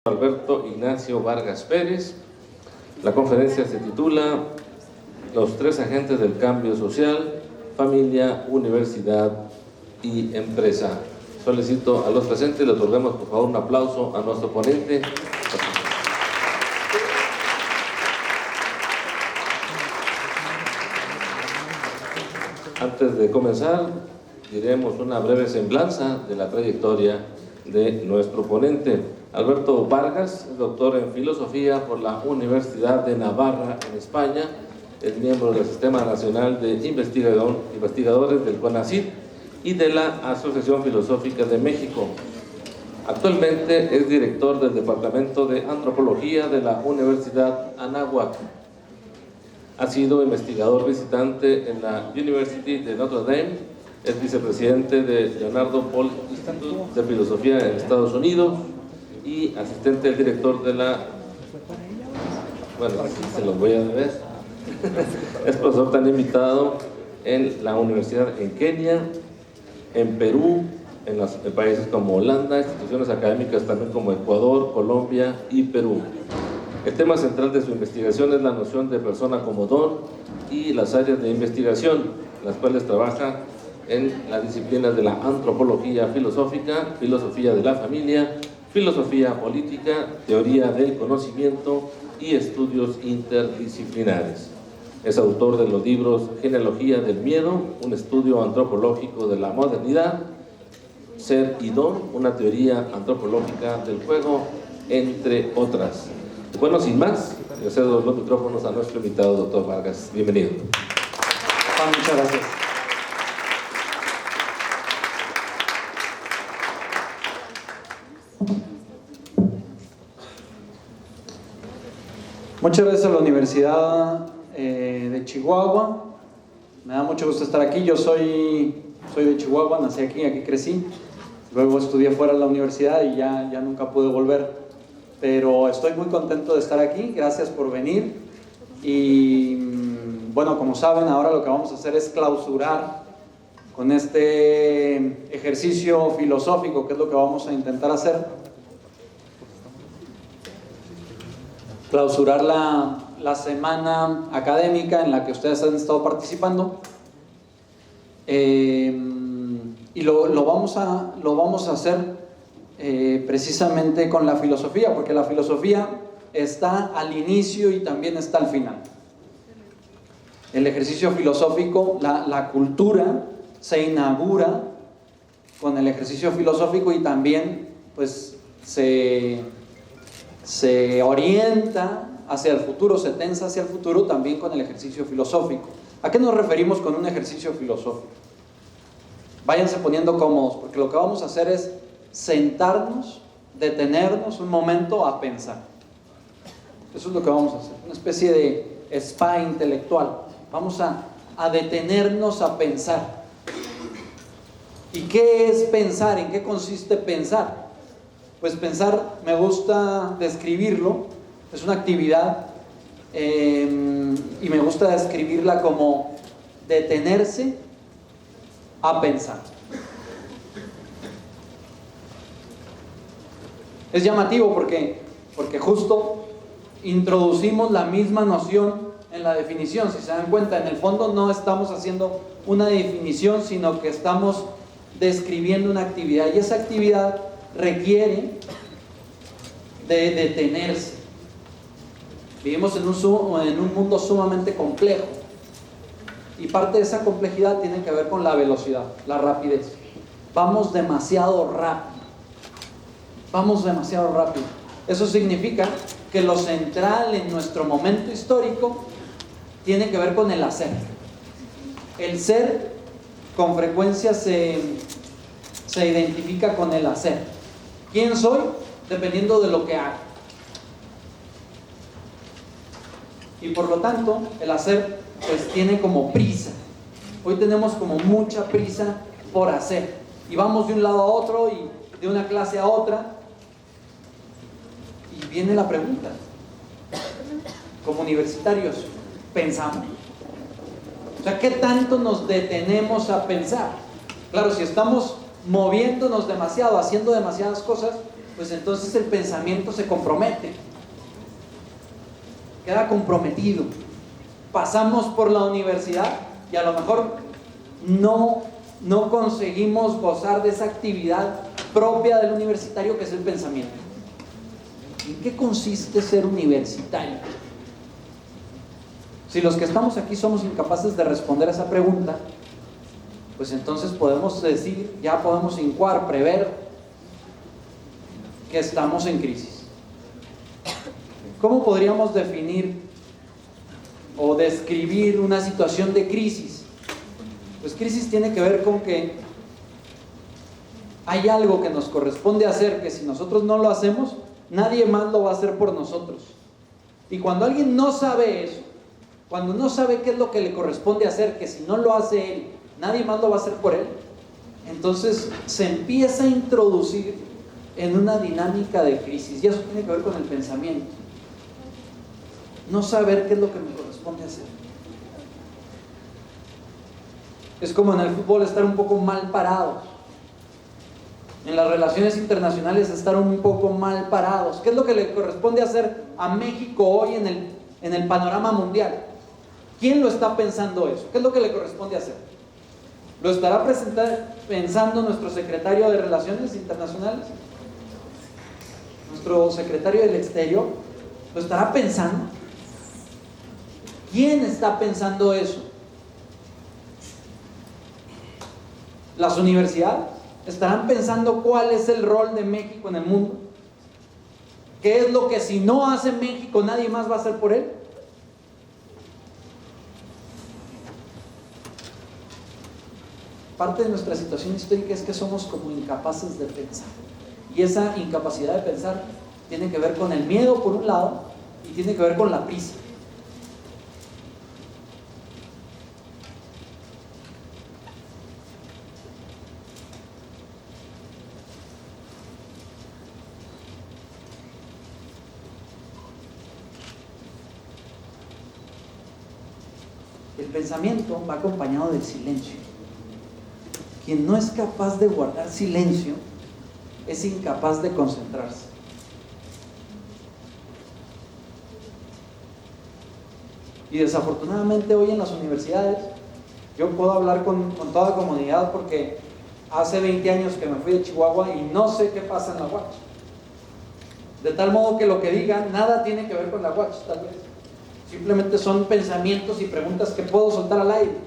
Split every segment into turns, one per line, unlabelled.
Alberto Ignacio Vargas Pérez. La conferencia se titula Los tres agentes del cambio social: familia, universidad y empresa. Solicito a los presentes, le otorgamos por favor un aplauso a nuestro ponente. Antes de comenzar, diremos una breve semblanza de la trayectoria de nuestro ponente. Alberto Vargas es doctor en filosofía por la Universidad de Navarra en España, es miembro del Sistema Nacional de Investigadores del CONACYT y de la Asociación Filosófica de México. Actualmente es director del Departamento de Antropología de la Universidad Anáhuac. Ha sido investigador visitante en la University de Notre Dame, es vicepresidente de Leonardo Paul Institute de Filosofía en Estados Unidos y asistente del director de la... Bueno, se los voy a deber. Es profesor tan invitado en la universidad en Kenia, en Perú, en países como Holanda, instituciones académicas también como Ecuador, Colombia y Perú. El tema central de su investigación es la noción de persona como don y las áreas de investigación, las cuales trabaja en las disciplinas de la antropología filosófica, filosofía de la familia, filosofía política, teoría del conocimiento y estudios interdisciplinares. Es autor de los libros Genealogía del Miedo, un estudio antropológico de la modernidad, Ser y Don, una teoría antropológica del juego, entre otras. Bueno, sin más, le cedo los micrófonos a nuestro invitado, doctor Vargas. Bienvenido.
Muchas gracias. Muchas gracias a la Universidad de Chihuahua. Me da mucho gusto estar aquí. Yo soy de Chihuahua, nací aquí crecí. Luego estudié fuera de la universidad y ya nunca pude volver. Pero estoy muy contento de estar aquí. Gracias por venir. Y bueno, como saben, ahora lo que vamos a hacer es clausurar con este ejercicio filosófico, que es lo que vamos a intentar hacer. Clausurar la semana académica en la que ustedes han estado participando. Y lo vamos a hacer precisamente con la filosofía, porque la filosofía está al inicio y también está al final. El ejercicio filosófico, la cultura se inaugura con el ejercicio filosófico y también pues se orienta hacia el futuro, se tensa hacia el futuro también con el ejercicio filosófico. ¿A qué nos referimos con un ejercicio filosófico? Váyanse poniendo cómodos, porque lo que vamos a hacer es sentarnos, detenernos un momento a pensar. Eso es lo que vamos a hacer, una especie de spa intelectual. Vamos a detenernos a pensar. ¿Y qué es pensar? ¿En qué consiste pensar? Pues pensar, me gusta describirlo, es una actividad y me gusta describirla como detenerse a pensar. Es llamativo porque justo introducimos la misma noción en la definición. Si se dan cuenta, en el fondo no estamos haciendo una definición, sino que estamos describiendo una actividad, y esa actividad requiere de detenerse. Vivimos en un mundo sumamente complejo, y parte de esa complejidad tiene que ver con la velocidad, la rapidez. Vamos demasiado rápido. Eso significa que lo central en nuestro momento histórico tiene que ver con el hacer. El ser con frecuencia se identifica con el hacer. ¿Quién soy? Dependiendo de lo que hago. Y por lo tanto, el hacer pues tiene como prisa. Hoy tenemos como mucha prisa por hacer. Y vamos de un lado a otro y de una clase a otra. Y viene la pregunta. Como universitarios, ¿pensamos? O sea, ¿qué tanto nos detenemos a pensar? Claro, si estamos moviéndonos demasiado, haciendo demasiadas cosas, pues entonces el pensamiento se compromete, queda comprometido. Pasamos por la universidad y a lo mejor no conseguimos gozar de esa actividad propia del universitario, que es el pensamiento. ¿En qué consiste ser universitario? Si los que estamos aquí somos incapaces de responder a esa pregunta, pues entonces podemos decir, ya podemos incuar, prever que estamos en crisis. ¿Cómo podríamos definir o describir una situación de crisis? Pues crisis tiene que ver con que hay algo que nos corresponde hacer, que si nosotros no lo hacemos, nadie más lo va a hacer por nosotros. Y cuando alguien no sabe eso, cuando no sabe qué es lo que le corresponde hacer, que si no lo hace él, nadie más lo va a hacer por él, entonces se empieza a introducir en una dinámica de crisis. Y eso tiene que ver con el pensamiento. No saber qué es lo que me corresponde hacer. Es como en el fútbol estar un poco mal parados. En las relaciones internacionales estar un poco mal parados. ¿Qué es lo que le corresponde hacer a México hoy en el panorama mundial? ¿Quién lo está pensando eso? ¿Qué es lo que le corresponde hacer? ¿Lo estará pensando nuestro secretario de Relaciones Internacionales? ¿Nuestro secretario del Exterior? ¿Lo estará pensando? ¿Quién está pensando eso? ¿Las universidades? ¿Estarán pensando cuál es el rol de México en el mundo? ¿Qué es lo que si no hace México nadie más va a hacer por él? Parte de nuestra situación histórica es que somos como incapaces de pensar. Y esa incapacidad de pensar tiene que ver con el miedo por un lado y tiene que ver con la prisa. El pensamiento va acompañado del silencio. Quien no es capaz de guardar silencio es incapaz de concentrarse. Y desafortunadamente hoy en las universidades, yo puedo hablar con toda comodidad porque hace 20 años que me fui de Chihuahua y no sé qué pasa en la UACH. De tal modo que lo que digan nada tiene que ver con la UACH, tal vez. Simplemente son pensamientos y preguntas que puedo soltar al aire.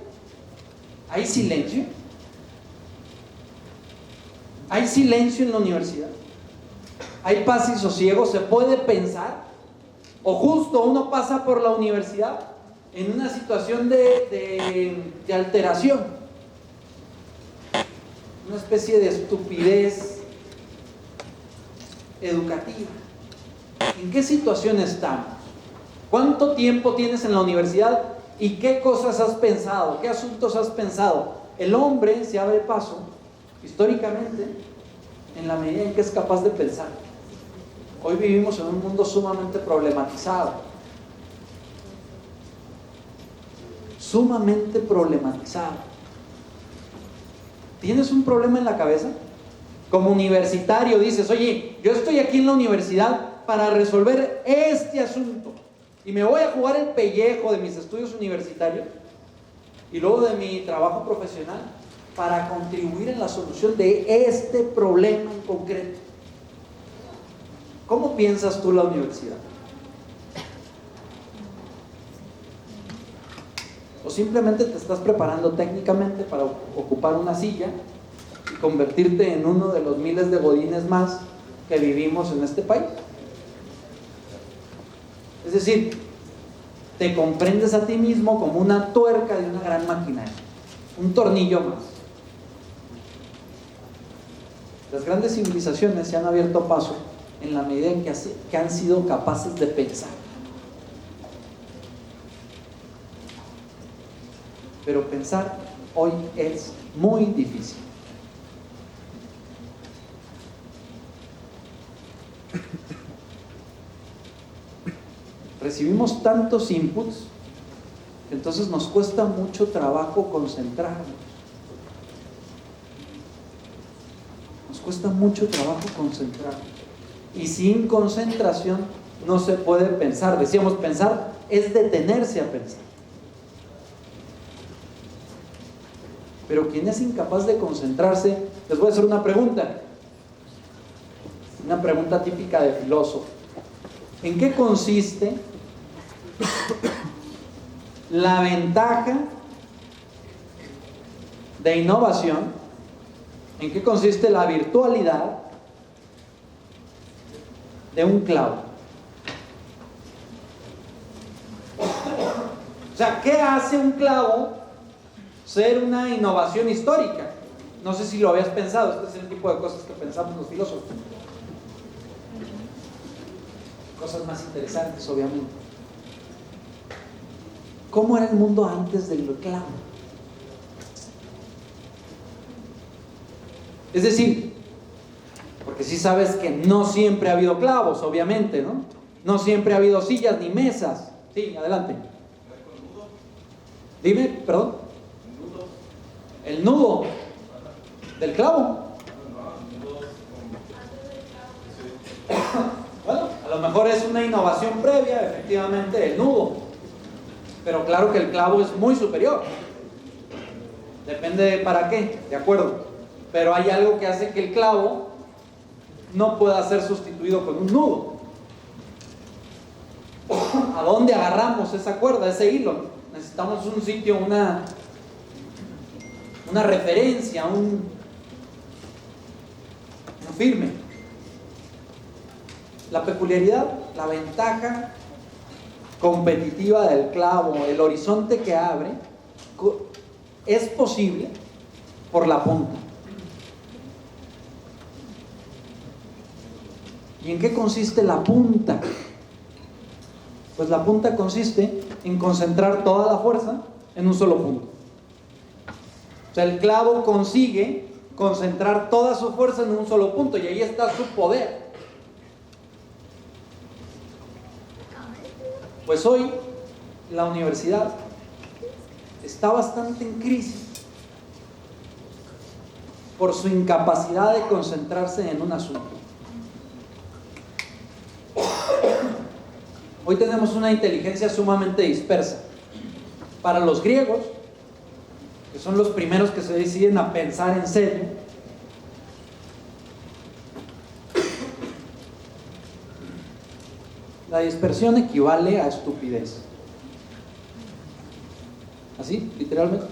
¿Hay silencio? ¿Hay silencio en la universidad? ¿Hay paz y sosiego? ¿Se puede pensar? ¿O justo uno pasa por la universidad en una situación de alteración? Una especie de estupidez educativa. ¿En qué situación estamos? ¿Cuánto tiempo tienes en la universidad y qué cosas has pensado? ¿Qué asuntos has pensado? El hombre se abre paso históricamente en la medida en que es capaz de pensar. Hoy vivimos en un mundo sumamente problematizado. Sumamente problematizado. ¿Tienes un problema en la cabeza? Como universitario dices, oye, yo estoy aquí en la universidad para resolver este asunto y me voy a jugar el pellejo de mis estudios universitarios y luego de mi trabajo profesional para contribuir en la solución de este problema en concreto. ¿Cómo piensas tú la universidad? ¿O simplemente te estás preparando técnicamente para ocupar una silla y convertirte en uno de los miles de godines más que vivimos en este país? Es decir, te comprendes a ti mismo como una tuerca de una gran maquinaria, un tornillo más. Las grandes civilizaciones se han abierto paso en la medida en que han sido capaces de pensar. Pero pensar hoy es muy difícil. Recibimos tantos inputs que entonces nos cuesta mucho trabajo concentrarnos. Nos cuesta mucho trabajo concentrarnos. Y sin concentración no se puede pensar. Decíamos, pensar es detenerse a pensar. Pero quien es incapaz de concentrarse, les voy a hacer una pregunta típica de filósofo. ¿En qué consiste la ventaja de innovación? ¿En qué consiste la virtualidad de un clavo? O sea, ¿qué hace un clavo ser una innovación histórica? No sé si lo habías pensado. Este es el tipo de cosas que pensamos los filósofos. Cosas más interesantes, obviamente. ¿Cómo era el mundo antes del clavo? Es decir, porque sí sabes que no siempre ha habido clavos, obviamente, ¿no? No siempre ha habido sillas ni mesas. Sí, adelante. Dime, perdón. El nudo del clavo. Bueno, a lo mejor es una innovación previa, efectivamente, el nudo. Pero claro que el clavo es muy superior. Depende de para qué, de acuerdo. Pero hay algo que hace que el clavo no pueda ser sustituido con un nudo. ¿A dónde agarramos esa cuerda, ese hilo? Necesitamos un sitio, una referencia, un firme. La peculiaridad, la ventaja competitiva del clavo, el horizonte que abre, es posible por la punta. ¿Y en qué consiste la punta? Pues la punta consiste en concentrar toda la fuerza en un solo punto. O sea, el clavo consigue concentrar toda su fuerza en un solo punto y ahí está su poder. Pues hoy la universidad está bastante en crisis por su incapacidad de concentrarse en un asunto. Hoy tenemos una inteligencia sumamente dispersa. Para los griegos, que son los primeros que se deciden a pensar en serio, la dispersión equivale a estupidez. Así, literalmente.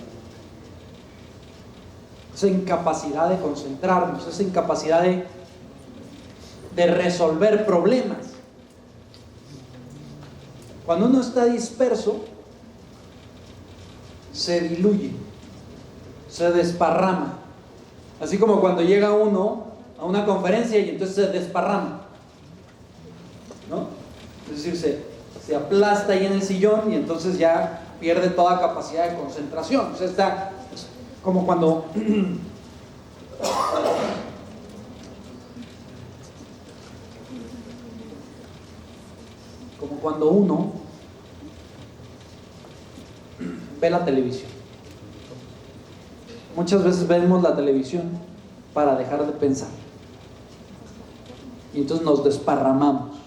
Esa incapacidad de concentrarnos, esa incapacidad de resolver problemas. Cuando uno está disperso, se diluye, se desparrama. Así como cuando llega uno a una conferencia y entonces se desparrama, ¿no? Es decir, se aplasta ahí en el sillón y entonces ya pierde toda capacidad de concentración. O sea, está como cuando uno ve la televisión. Muchas veces vemos la televisión para dejar de pensar y entonces nos desparramamos.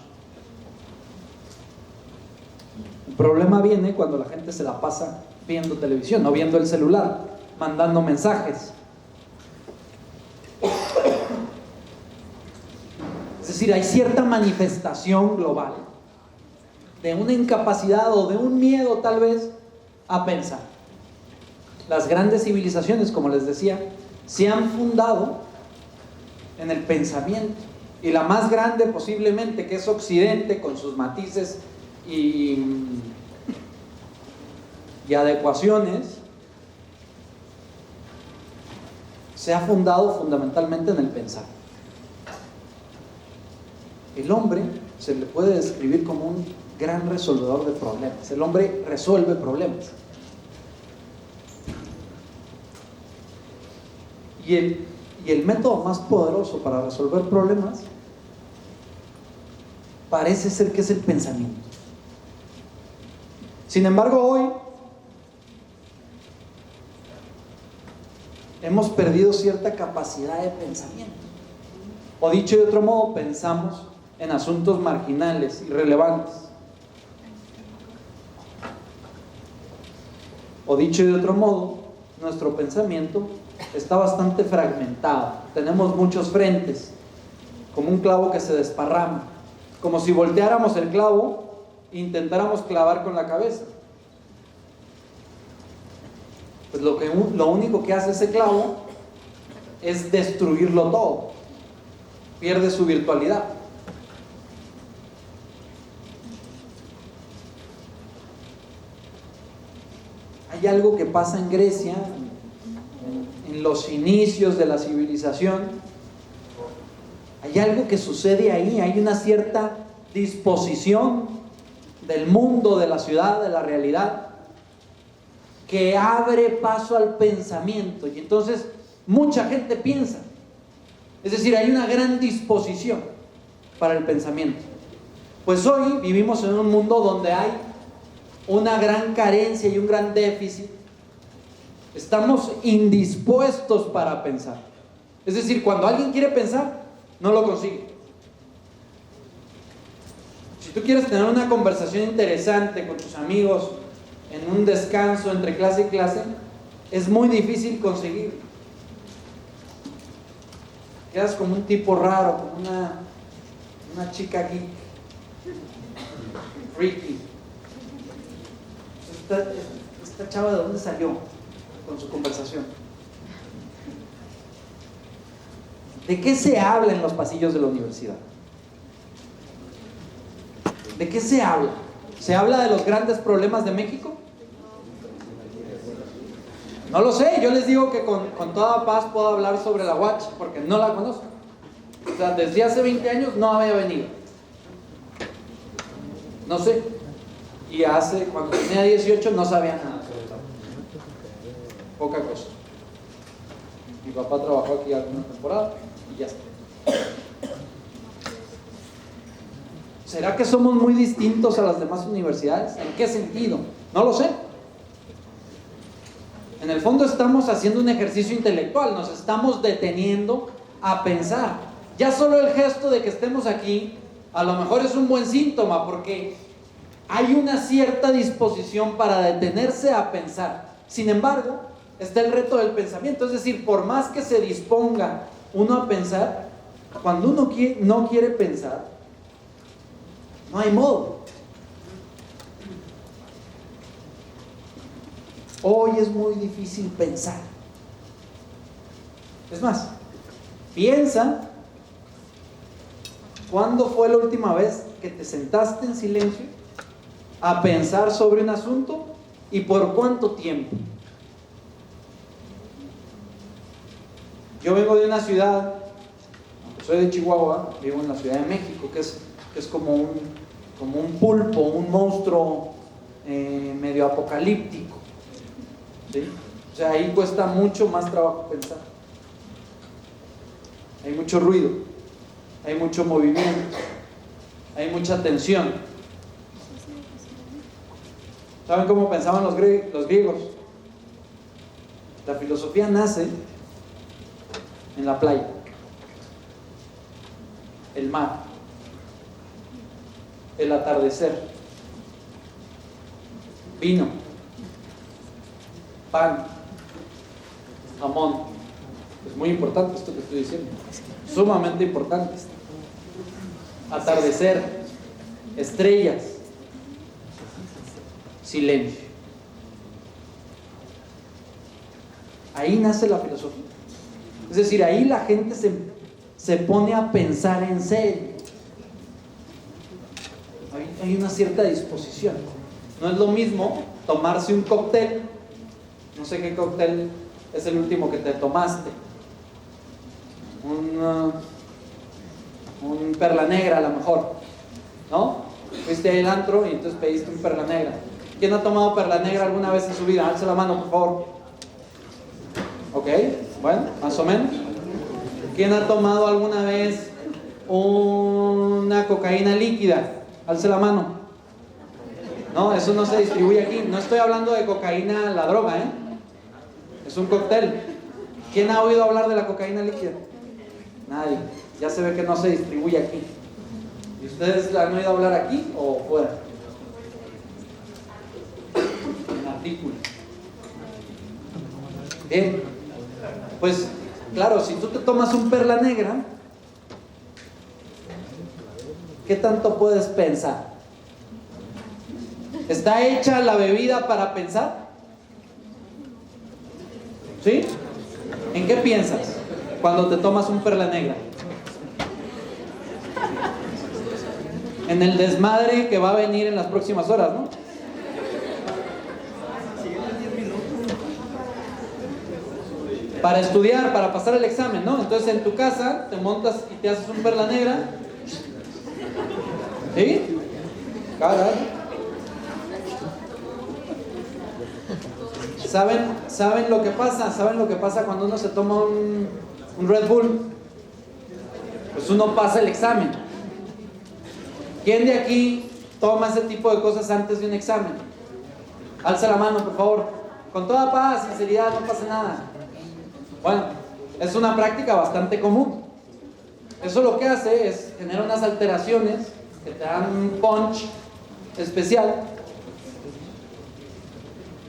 El problema viene cuando la gente se la pasa viendo televisión, no viendo el celular, mandando mensajes. Es decir, hay cierta manifestación global de una incapacidad o de un miedo tal vez a pensar. Las grandes civilizaciones, como les decía, se han fundado en el pensamiento. Y la más grande posiblemente, que es Occidente, con sus matices y adecuaciones, se ha fundado fundamentalmente en el pensar. El hombre se le puede describir como un gran resolvedor de problemas. El hombre resuelve problemas. Y el método más poderoso para resolver problemas parece ser que es el pensamiento. Sin embargo, hoy hemos perdido cierta capacidad de pensamiento. O dicho de otro modo, pensamos en asuntos marginales, irrelevantes. O dicho de otro modo, nuestro pensamiento está bastante fragmentado. Tenemos muchos frentes, como un clavo que se desparrama, como si volteáramos el clavo e intentáramos clavar con la cabeza. Pues lo único que hace ese clavo es destruirlo todo, pierde su virtualidad. Hay algo que pasa en Grecia, en los inicios de la civilización. Hay algo que sucede ahí, hay una cierta disposición del mundo, de la ciudad, de la realidad, que abre paso al pensamiento, y entonces mucha gente piensa. Es decir, hay una gran disposición para el pensamiento. Pues hoy vivimos en un mundo donde hay una gran carencia y un gran déficit. Estamos indispuestos para pensar. Es decir, cuando alguien quiere pensar, no lo consigue. Si tú quieres tener una conversación interesante con tus amigos en un descanso entre clase y clase, es muy difícil conseguir. Quedas como un tipo raro, como una chica geek, freaky. Esta chava, ¿de dónde salió con su conversación? ¿De qué se habla en los pasillos de la universidad? ¿De qué se habla? ¿Se habla de los grandes problemas de México? No lo sé, yo les digo que con toda paz puedo hablar sobre la UACH porque no la conozco. O sea, desde hace 20 años no había venido. No sé. Y cuando tenía 18 no sabía nada sobre eso. Poca cosa. Mi papá trabajó aquí alguna temporada y ya está. ¿Será que somos muy distintos a las demás universidades? ¿En qué sentido? No lo sé. En el fondo estamos haciendo un ejercicio intelectual, nos estamos deteniendo a pensar. Ya solo el gesto de que estemos aquí a lo mejor es un buen síntoma, porque hay una cierta disposición para detenerse a pensar. Sin embargo, está el reto del pensamiento. Es decir, por más que se disponga uno a pensar, cuando uno no quiere pensar, no hay modo. Hoy es muy difícil pensar. Es más, piensa ¿cuándo fue la última vez que te sentaste en silencio a pensar sobre un asunto y por cuánto tiempo? Yo vengo de una ciudad, aunque soy de Chihuahua, vivo en la Ciudad de México, que es como un pulpo, un monstruo medio apocalíptico. ¿Sí? O sea, ahí cuesta mucho más trabajo pensar. Hay mucho ruido, hay mucho movimiento, hay mucha tensión. ¿Saben cómo pensaban los griegos? La filosofía nace en la playa, el mar, el atardecer, vino, pan, jamón. Es muy importante esto que estoy diciendo, sumamente importante. Atardecer, estrellas, silencio. Ahí nace la filosofía. Es decir, ahí la gente se pone a pensar en serio. Hay una cierta disposición. No es lo mismo tomarse un cóctel. No sé qué cóctel es el último que te tomaste. Un perla negra a lo mejor, ¿no? Fuiste al antro y entonces pediste un perla negra. ¿Quién ha tomado perla negra alguna vez en su vida? Alce la mano, por favor. Ok, bueno, más o menos. ¿Quién ha tomado alguna vez una cocaína líquida? Alce la mano. No, eso no se distribuye aquí. No estoy hablando de cocaína, la droga, ¿eh? Es un cóctel. ¿Quién ha oído hablar de la cocaína líquida? Nadie. Ya se ve que no se distribuye aquí. ¿Y ustedes la han oído hablar aquí o fuera? En artículos. Bien. Pues, claro, si tú te tomas un perla negra, ¿qué tanto puedes pensar? ¿Está hecha la bebida para pensar? ¿Sí? ¿En qué piensas cuando te tomas un perla negra? En el desmadre que va a venir en las próximas horas, ¿no? Para estudiar, para pasar el examen, ¿no? Entonces en tu casa te montas y te haces un perla negra. ¿Sí? Caray. ¿Saben lo que pasa? ¿Saben lo que pasa cuando uno se toma un Red Bull? Pues uno pasa el examen. ¿Quién de aquí toma ese tipo de cosas antes de un examen? Alza la mano, por favor. Con toda paz, sinceridad, no pasa nada. Bueno, es una práctica bastante común. Eso lo que hace es generar unas alteraciones que te dan un punch especial.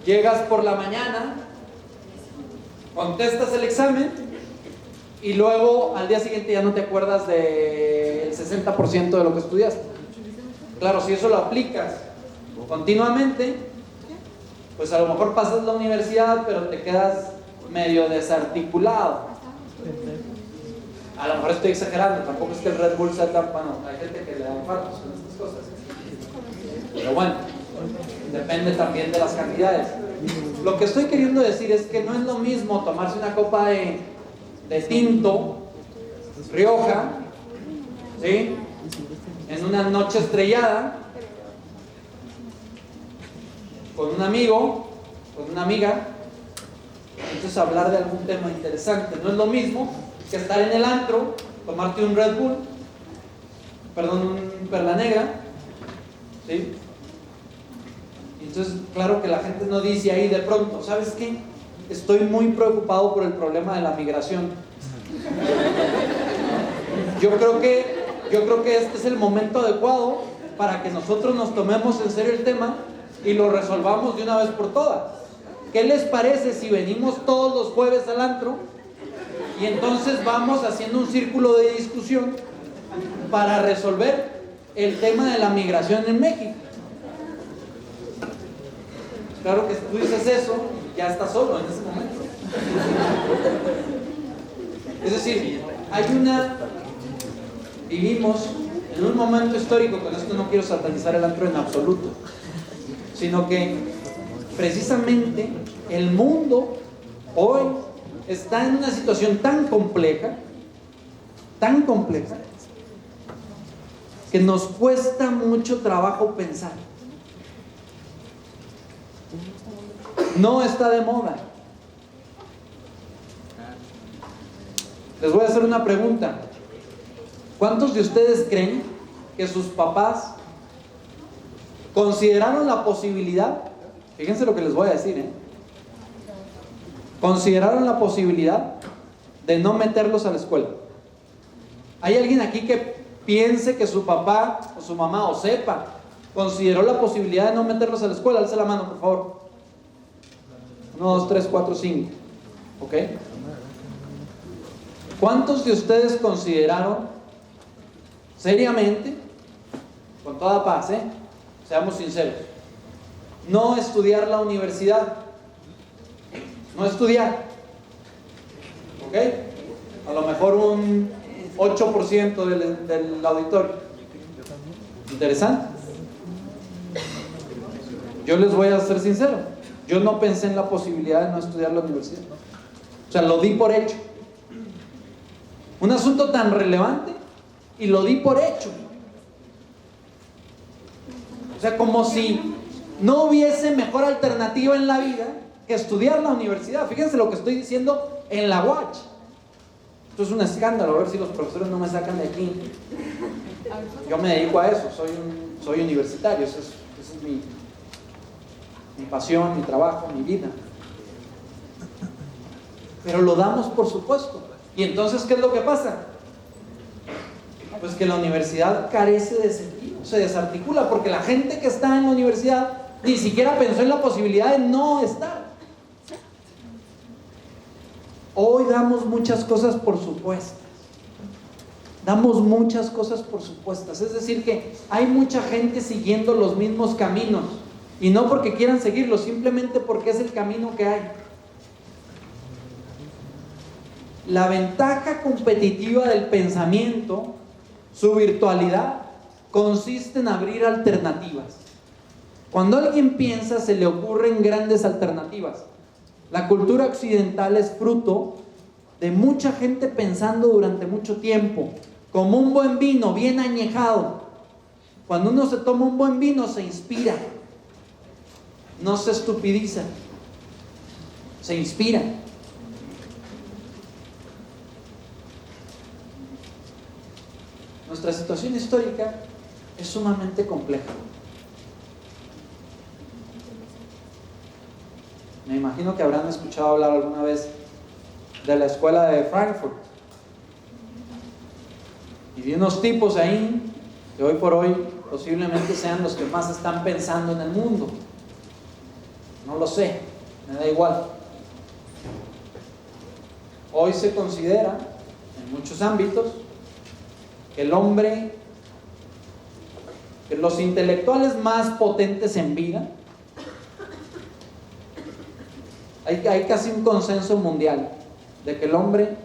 Llegas por la mañana, contestas el examen y luego al día siguiente ya no te acuerdas del 60% de lo que estudiaste. Claro, si eso lo aplicas continuamente, pues a lo mejor pasas la universidad, pero te quedas medio desarticulado. A lo mejor estoy exagerando, tampoco es que el Red Bull sea tan... Bueno, hay gente que le da infartos en estas cosas. Pero bueno, depende también de las cantidades. Lo que estoy queriendo decir es que no es lo mismo tomarse una copa de tinto, Rioja, ¿sí? En una noche estrellada, con un amigo, con una amiga, entonces hablar de algún tema interesante. No es lo mismo que estar en el antro, tomarte un Red Bull, perdón, un perla negra, ¿sí? Entonces, claro que la gente no dice ahí de pronto, ¿sabes qué? Estoy muy preocupado por el problema de la migración. Yo creo que este es el momento adecuado para que nosotros nos tomemos en serio el tema y lo resolvamos de una vez por todas. ¿Qué les parece si venimos todos los jueves al antro y entonces vamos haciendo un círculo de discusión para resolver el tema de la migración en México? Claro que tú dices eso, ya estás solo en ese momento. Es decir, vivimos en un momento histórico, con esto no quiero satanizar el antro en absoluto, sino que precisamente el mundo hoy está en una situación tan compleja, que nos cuesta mucho trabajo pensar. No está de moda. Les voy a hacer una pregunta. ¿Cuántos de ustedes creen que sus papás consideraron la posibilidad? Fíjense lo que les voy a decir, consideraron la posibilidad de no meterlos a la escuela. ¿Hay alguien aquí que piense que su papá o su mamá o sepa consideró la posibilidad de no meterlos a la escuela? Alce la mano, por favor. 1, 2, 3, 4, 5. ¿Ok? ¿Cuántos de ustedes consideraron seriamente, con toda paz, seamos sinceros, no estudiar la universidad? No estudiar. ¿Ok? A lo mejor un 8% del auditorio. Interesante. Yo les voy a ser sincero. Yo no pensé en la posibilidad de no estudiar la universidad. O sea, lo di por hecho. Un asunto tan relevante y lo di por hecho. O sea, como si no hubiese mejor alternativa en la vida que estudiar la universidad. Fíjense lo que estoy diciendo en la UACH. Esto es un escándalo, a ver si los profesores no me sacan de aquí. Yo me dedico a eso, soy universitario, esa es mi pasión, mi trabajo, mi vida. Pero lo damos por supuesto. Y entonces, ¿qué es lo que pasa? Pues que la universidad carece de sentido, se desarticula, porque la gente que está en la universidad ni siquiera pensó en la posibilidad de no estar. Hoy damos muchas cosas por supuestas. Damos muchas cosas por supuestas. Es decir, que hay mucha gente siguiendo los mismos caminos. Y no porque quieran seguirlos, simplemente porque es el camino que hay. La ventaja competitiva del pensamiento, su virtualidad, consiste en abrir alternativas. Cuando alguien piensa, se le ocurren grandes alternativas. La cultura occidental es fruto de mucha gente pensando durante mucho tiempo, como un buen vino bien añejado. Cuando uno se toma un buen vino, se inspira, no se estupidiza, se inspira. Nuestra situación histórica es sumamente compleja. Me imagino que habrán escuchado hablar alguna vez de la escuela de Frankfurt y de unos tipos ahí que hoy por hoy posiblemente sean los que más están pensando en el mundo. No lo sé, me da igual. Hoy se considera en muchos ámbitos que el hombre, que los intelectuales más potentes en vida, hay casi un consenso mundial de que el hombre,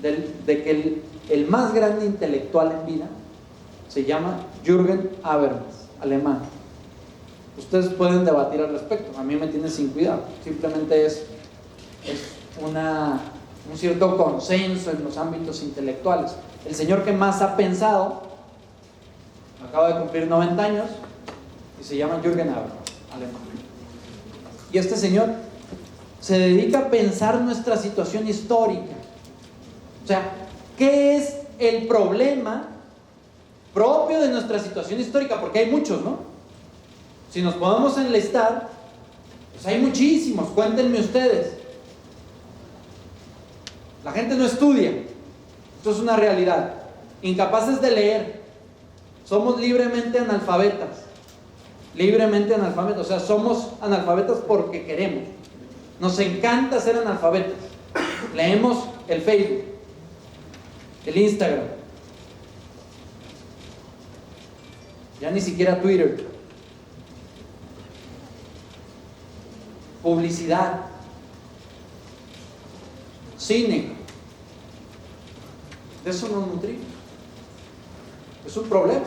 de que el más grande intelectual en vida se llama Jürgen Habermas, alemán. Ustedes pueden debatir al respecto, a mí me tiene sin cuidado, simplemente es un cierto consenso en los ámbitos intelectuales. El señor que más ha pensado acaba de cumplir 90 años y se llama Jürgen Habermas, alemán. Y este señor se dedica a pensar nuestra situación histórica. O sea, ¿qué es el problema propio de nuestra situación histórica? Porque hay muchos, ¿no? Si nos podemos enlistar, pues hay muchísimos, cuéntenme ustedes. La gente no estudia, esto es una realidad. Incapaces de leer, somos libremente analfabetas. Libremente analfabetas, o sea, somos analfabetas porque queremos. Nos encanta ser analfabetas. Leemos el Facebook, el Instagram, ya ni siquiera Twitter, publicidad, cine. De eso nos nutrimos. Es un problema.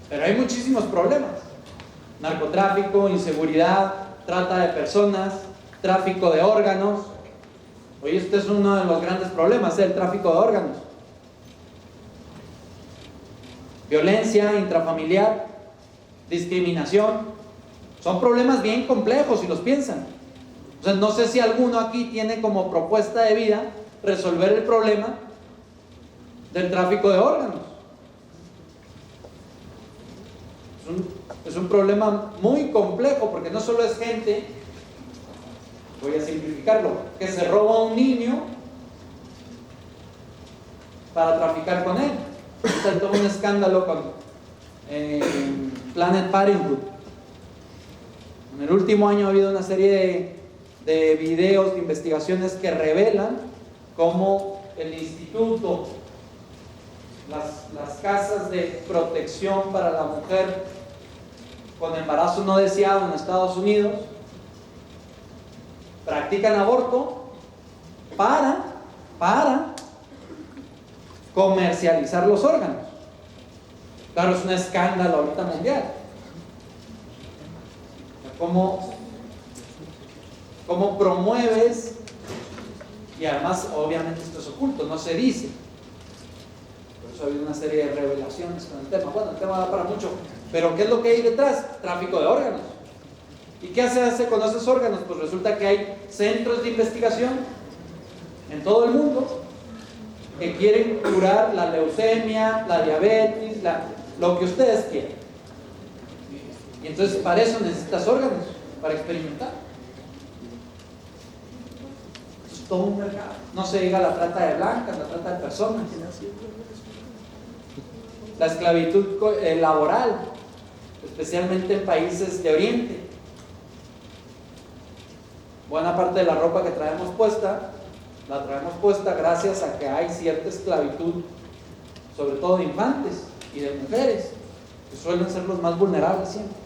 Pero hay muchísimos problemas: narcotráfico, inseguridad, trata de personas, tráfico de órganos. Hoy este es uno de los grandes problemas, el tráfico de órganos. Violencia intrafamiliar, discriminación. Son problemas bien complejos si los piensan. O sea, no sé si alguno aquí tiene como propuesta de vida resolver el problema del tráfico de órganos. Es un problema muy complejo, porque no solo es gente, voy a simplificarlo, que se roba a un niño para traficar con él. Hay todo un escándalo con Planet Parenthood. En el último año ha habido una serie de videos, de investigaciones que revelan cómo el instituto, las casas de protección para la mujer con embarazo no deseado en Estados Unidos practican aborto para comercializar los órganos. Claro, es un escándalo ahorita mundial. ¿Cómo promueves? Y además, obviamente esto es oculto, no se dice. Por eso ha habido una serie de revelaciones con el tema. Bueno, el tema da para mucho. Pero ¿qué es lo que hay detrás? Tráfico de órganos. ¿Y qué se hace con esos órganos? Pues resulta que hay centros de investigación en todo el mundo que quieren curar la leucemia, la diabetes, lo que ustedes quieran. Y entonces para eso necesitas órganos, para experimentar. Entonces, Es todo un mercado. No se diga la trata de blancas, la trata de personas, la esclavitud laboral, especialmente en países de Oriente. Buena parte de la ropa que traemos puesta, la traemos puesta gracias a que hay cierta esclavitud, sobre todo de infantes y de mujeres, que suelen ser los más vulnerables siempre.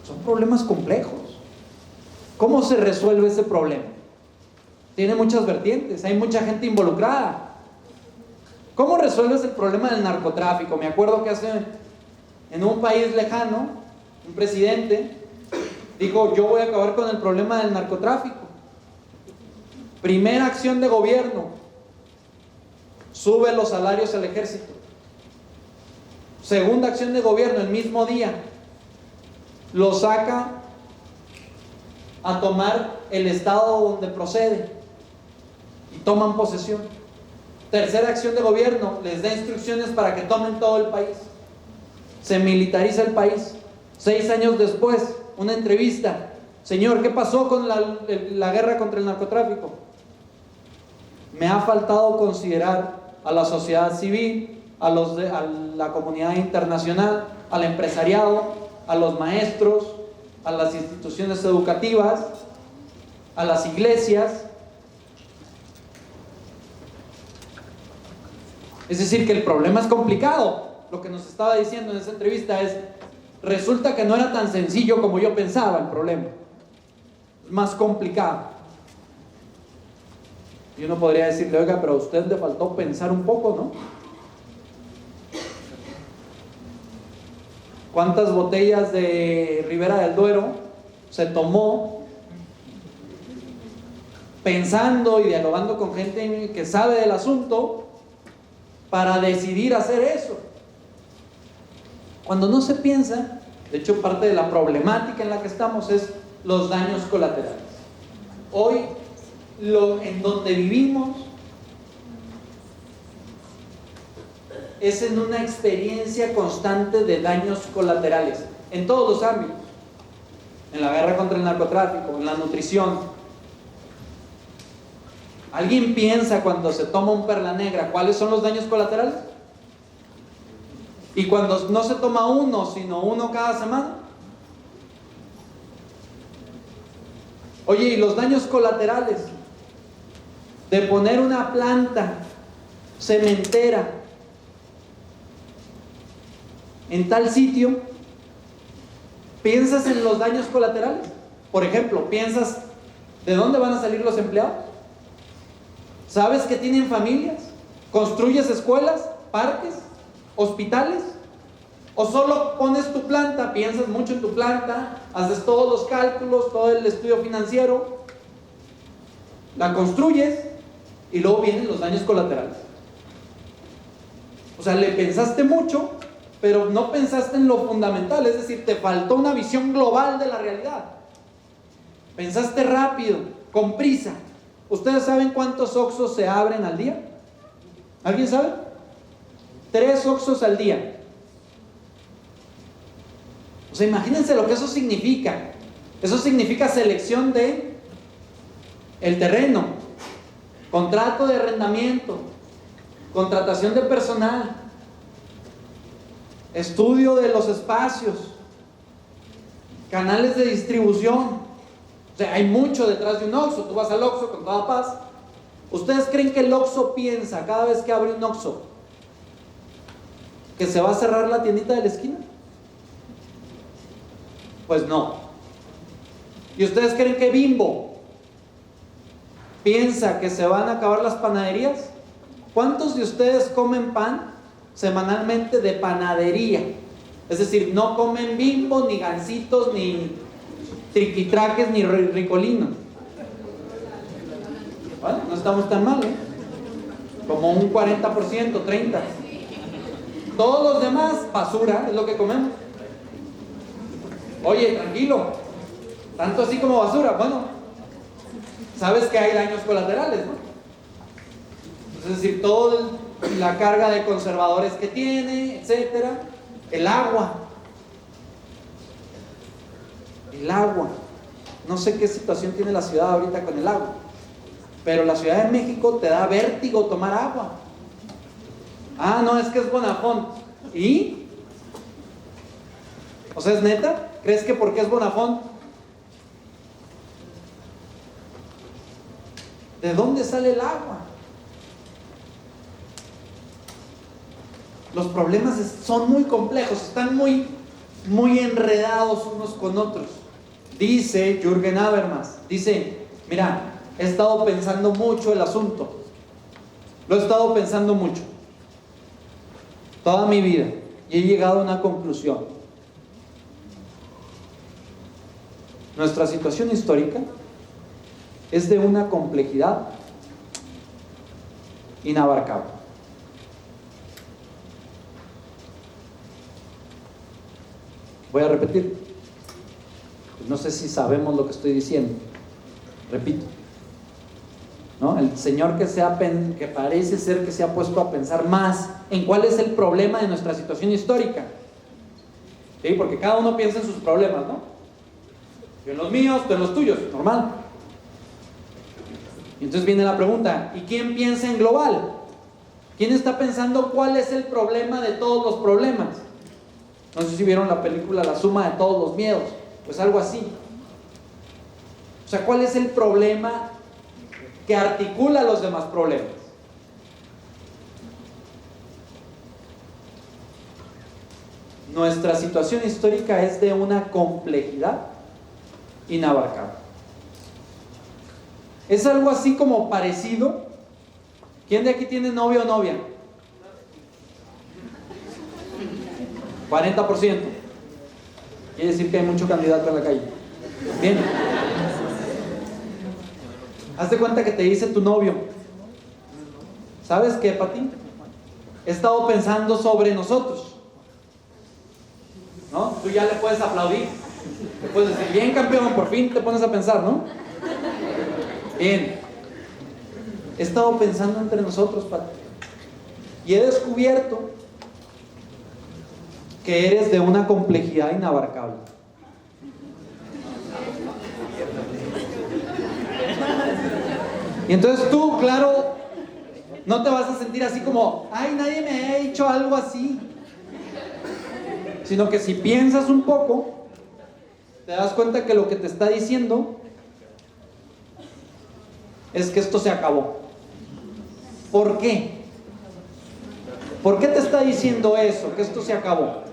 Son problemas complejos. ¿Cómo se resuelve ese problema? Tiene muchas vertientes, hay mucha gente involucrada. ¿Cómo resuelves el problema del narcotráfico? Me acuerdo que en un país lejano, un presidente dijo: yo voy a acabar con el problema del narcotráfico. Primera acción de gobierno: sube los salarios al ejército. Segunda acción de gobierno, el mismo día, lo saca a tomar el estado donde procede y toman posesión. Tercera acción de gobierno, les da instrucciones para que tomen todo el país. Se militariza el país. 6 años después, una entrevista: señor, ¿qué pasó con la guerra contra el narcotráfico? Me ha faltado considerar a la sociedad civil, a la comunidad internacional, al empresariado, a los maestros, a las instituciones educativas, a las iglesias. Es decir, que el problema es complicado. Lo que nos estaba diciendo en esa entrevista es: resulta que no era tan sencillo como yo pensaba el problema. Es más complicado. Y uno podría decirle: oiga, pero a usted le faltó pensar un poco, ¿no? ¿Cuántas botellas de Ribera del Duero se tomó pensando y dialogando con gente que sabe del asunto para decidir hacer eso? Cuando no se piensa, de hecho, parte de la problemática en la que estamos es los daños colaterales. Hoy, en donde vivimos es en una experiencia constante de daños colaterales, en todos los ámbitos. En la guerra contra el narcotráfico, en la nutrición. ¿Alguien piensa cuando se toma un perla negra cuáles son los daños colaterales? Y cuando no se toma uno, sino uno cada semana. Oye, ¿y los daños colaterales de poner una planta cementera en tal sitio? ¿Piensas en los daños colaterales? Por ejemplo, ¿piensas de dónde van a salir los empleados? ¿Sabes que tienen familias? ¿Construyes escuelas, parques, hospitales? ¿O solo pones tu planta, piensas mucho en tu planta, haces todos los cálculos, todo el estudio financiero, la construyes y luego vienen los daños colaterales? O sea, le pensaste mucho, pero no pensaste en lo fundamental, es decir, te faltó una visión global de la realidad. Pensaste rápido, con prisa. ¿Ustedes saben cuántos Oxxos se abren al día? ¿Alguien sabe? 3 Oxxos al día. O sea, imagínense lo que eso significa. Eso significa selección de el terreno, contrato de arrendamiento, contratación de personal, estudio de los espacios, canales de distribución. O sea, hay mucho detrás de un Oxxo. Tú vas al Oxxo con toda paz. ¿Ustedes creen que el Oxxo piensa cada vez que abre un Oxxo que se va a cerrar la tiendita de la esquina? Pues no. ¿Y ustedes creen que Bimbo piensa que se van a acabar las panaderías? ¿Cuántos de ustedes comen pan semanalmente de panadería? Es decir, no comen Bimbo, ni Gancitos, ni triquitraques, ni ricolinos. Bueno, no estamos tan mal, ¿eh? Como un 40%, 30%. Todos los demás, basura, es lo que comemos. Oye, tranquilo, tanto así como basura. Bueno, sabes que hay daños colaterales, ¿no? Es decir, toda la carga de conservadores que tiene, etcétera. El agua, No sé qué situación tiene la ciudad ahorita con el agua, pero la Ciudad de México te da vértigo tomar agua. Ah, no, es que es Bonafont. ¿Y? O sea, ¿es neta? ¿Crees que porque es Bonafont? ¿De dónde sale el agua? Los problemas son muy complejos, están muy enredados unos con otros. Dice Jürgen Habermas, dice, mira, he estado pensando mucho el asunto. Lo he estado pensando mucho. Toda mi vida. Y he llegado a una conclusión. Nuestra situación histórica es de una complejidad inabarcable. Voy a repetir. No sé si sabemos lo que estoy diciendo. Repito. ¿No? El señor que parece ser que se ha puesto a pensar más en cuál es el problema de nuestra situación histórica. ¿Sí? Porque cada uno piensa en sus problemas, ¿no? Yo en los míos, tú en los tuyos, normal. Y entonces viene la pregunta, ¿y quién piensa en global? ¿Quién está pensando cuál es el problema de todos los problemas? No sé si vieron la película La suma de todos los miedos, pues algo así. O sea, ¿cuál es el problema que articula los demás problemas? Nuestra situación histórica es de una complejidad inabarcable. Es algo así como parecido. ¿Quién de aquí tiene novio o novia? 40%. Quiere decir que hay mucho candidato en la calle. Bien. Haz de cuenta que te dice tu novio, ¿sabes qué, Pati? He estado pensando sobre nosotros. ¿No? Tú ya le puedes aplaudir. Le puedes decir, bien, campeón, por fin te pones a pensar, ¿no? Bien. He estado pensando entre nosotros, Pati. Y he descubierto que eres de una complejidad inabarcable. Y entonces tú, claro, no te vas a sentir así como, ay, nadie me ha dicho algo así. Sino que si piensas un poco, te das cuenta que lo que te está diciendo es que esto se acabó. ¿Por qué? ¿Por qué te está diciendo eso, que esto se acabó?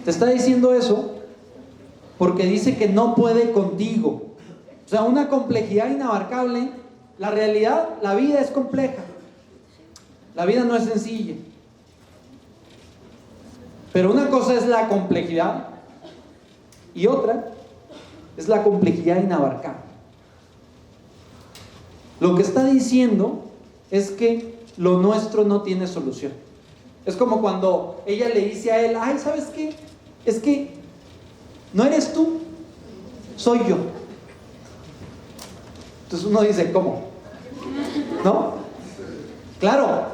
Te está diciendo eso porque dice que no puede contigo. O sea, una complejidad inabarcable. La realidad, la vida es compleja. La vida no es sencilla. Pero una cosa es la complejidad y otra es la complejidad inabarcable. Lo que está diciendo es que lo nuestro no tiene solución. Es como cuando ella le dice a él, ay, ¿sabes qué? Es que no eres tú, soy yo. Entonces uno dice, ¿cómo? ¿No? Claro,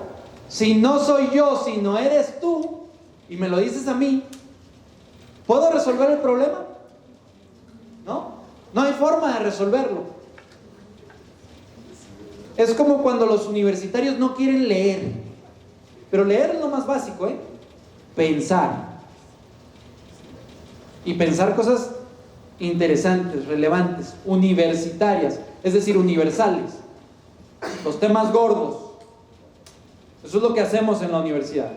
si no soy yo, si no eres tú, y me lo dices a mí, ¿puedo resolver el problema? ¿No? No hay forma de resolverlo. Es como cuando los universitarios no quieren leer. Pero leer es lo más básico, ¿eh? Pensar. Y pensar cosas interesantes, relevantes, universitarias, es decir, universales. Los temas gordos. Eso es lo que hacemos en la universidad.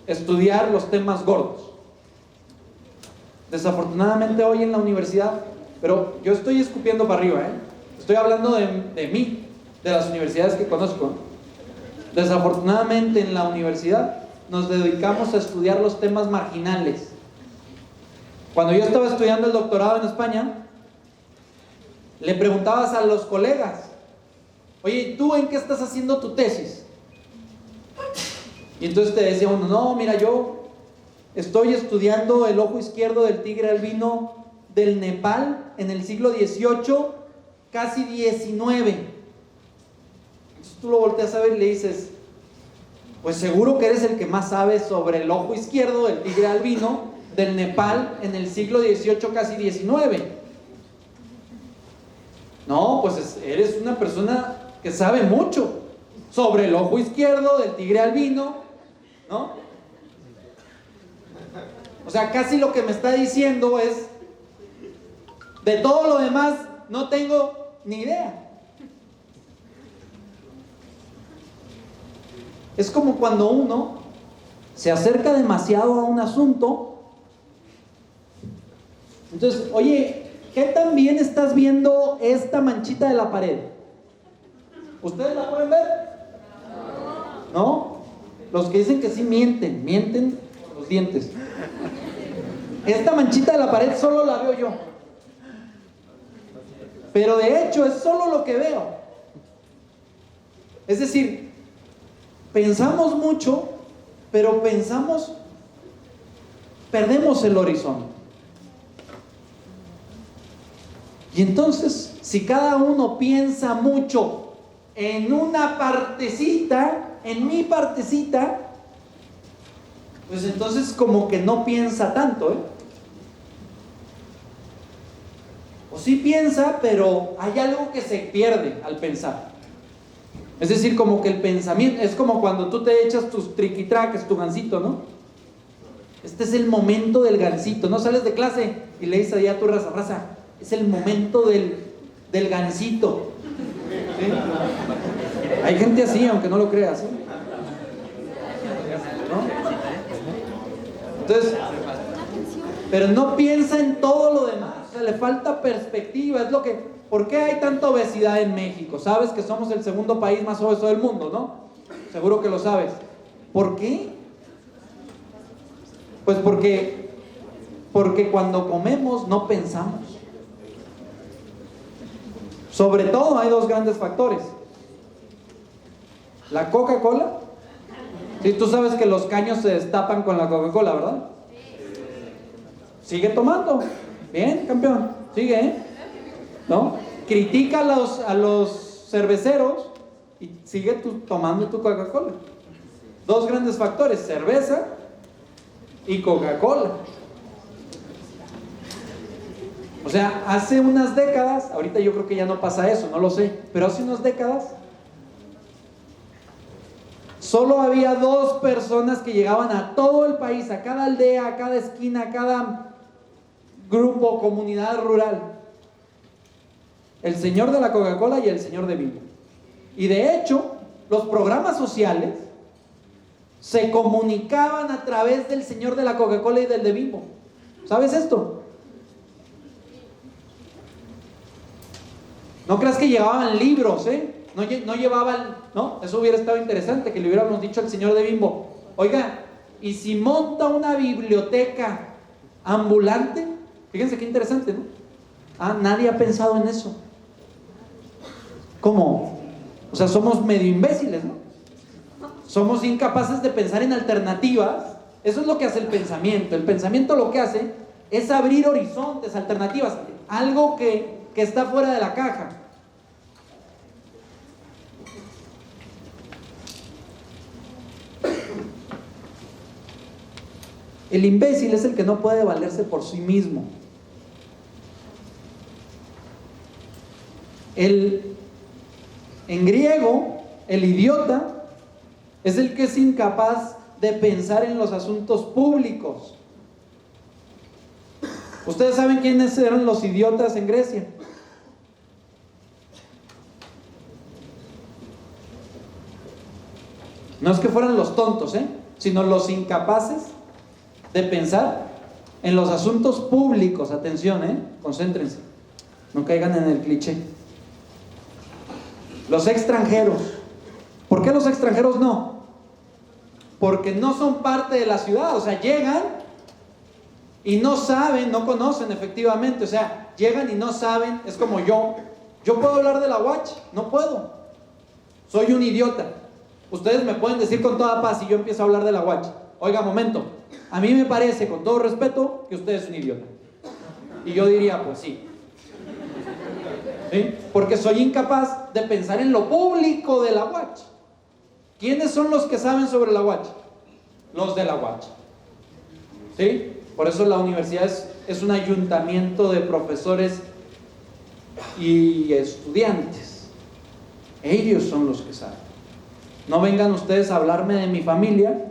Estudiar los temas gordos. Desafortunadamente hoy en la universidad, pero yo estoy escupiendo para arriba, estoy hablando de mí, de las universidades que conozco. Desafortunadamente en la universidad nos dedicamos a estudiar los temas marginales. Cuando yo estaba estudiando el doctorado en España, le preguntabas a los colegas, oye, ¿tú en qué estás haciendo tu tesis? Y entonces te decía uno, no, mira, yo estoy estudiando el ojo izquierdo del tigre albino del Nepal en el siglo XVIII, casi XIX. Entonces tú lo volteas a ver y le dices, pues seguro que eres el que más sabe sobre el ojo izquierdo del tigre albino del Nepal en el siglo XVIII, casi XIX. No, pues eres una persona que sabe mucho sobre el ojo izquierdo del tigre albino, ¿no? O sea, casi lo que me está diciendo es, de todo lo demás no tengo ni idea. Es como cuando uno se acerca demasiado a un asunto. Entonces, oye, ¿qué tan bien estás viendo esta manchita de la pared? ¿Ustedes la pueden ver? ¿No? Los que dicen que sí mienten con los dientes. Esta manchita de la pared solo la veo yo. Pero de hecho es solo lo que veo. Es decir, pensamos mucho, pero perdemos el horizonte. Y entonces, si cada uno piensa mucho en una partecita, en mi partecita, pues entonces como que no piensa tanto, ¿eh? O sí piensa, pero hay algo que se pierde al pensar. Es decir, como que el pensamiento, es como cuando tú te echas tus triquitraques, tu gansito, ¿no? Este es el momento del gansito, ¿no? Sales de clase y le dices allá a tu raza, es el momento del gansito. ¿Sí? Hay gente así, aunque no lo creas, ¿sí? ¿No? Entonces, pero no piensa en todo lo demás, o sea, le falta perspectiva. Es lo que, ¿por qué hay tanta obesidad en México? Sabes que somos el segundo país más obeso del mundo, ¿no? Seguro que lo sabes. ¿Por qué? Pues porque cuando comemos no pensamos. Sobre todo hay dos grandes factores. La Coca-Cola. Sí, tú sabes que los caños se destapan con la Coca-Cola, ¿verdad? Sigue tomando. Bien, campeón. Sigue, ¿eh? ¿No? Critica a los cerveceros y sigue tomando tu Coca-Cola. Dos grandes factores: cerveza y Coca-Cola. O sea, hace unas décadas, ahorita yo creo que ya no pasa eso, no lo sé, pero hace unas décadas solo había dos personas que llegaban a todo el país, a cada aldea, a cada esquina, a cada grupo, comunidad rural: el señor de la Coca-Cola y el señor de Bimbo. Y de hecho, los programas sociales se comunicaban a través del señor de la Coca-Cola y del de Bimbo. ¿Sabes esto? No creas que llevaban libros, ¿eh? No llevaban, ¿no? Eso hubiera estado interesante, que le hubiéramos dicho al señor de Bimbo: oiga, ¿y si monta una biblioteca ambulante? Fíjense qué interesante, ¿no? Ah, nadie ha pensado en eso. ¿Cómo? O sea, somos medio imbéciles, ¿no? Somos incapaces de pensar en alternativas. Eso es lo que hace el pensamiento. El pensamiento lo que hace es abrir horizontes, alternativas, algo que está fuera de la caja. El imbécil es el que no puede valerse por sí mismo. En griego, el idiota es el que es incapaz de pensar en los asuntos públicos. ¿Ustedes saben quiénes eran los idiotas en Grecia? No es que fueran los tontos, sino los incapaces de pensar en los asuntos públicos. Atención, concéntrense, no caigan en el cliché. Los extranjeros. ¿Por qué los extranjeros no? Porque no son parte de la ciudad. O sea, llegan y no saben, no conocen efectivamente. O sea, llegan y no saben. Es como yo puedo hablar de la UACH, no puedo. Soy un idiota. Ustedes me pueden decir con toda paz si yo empiezo a hablar de la UACH: oiga, momento, a mí me parece, con todo respeto, que usted es un idiota. Y yo diría, pues sí. ¿Sí? Porque soy incapaz de pensar en lo público de la UACH. ¿Quiénes son los que saben sobre la UACH? Los de la UACH. ¿Sí? Por eso la universidad es un ayuntamiento de profesores y estudiantes. Ellos son los que saben. No vengan ustedes a hablarme de mi familia,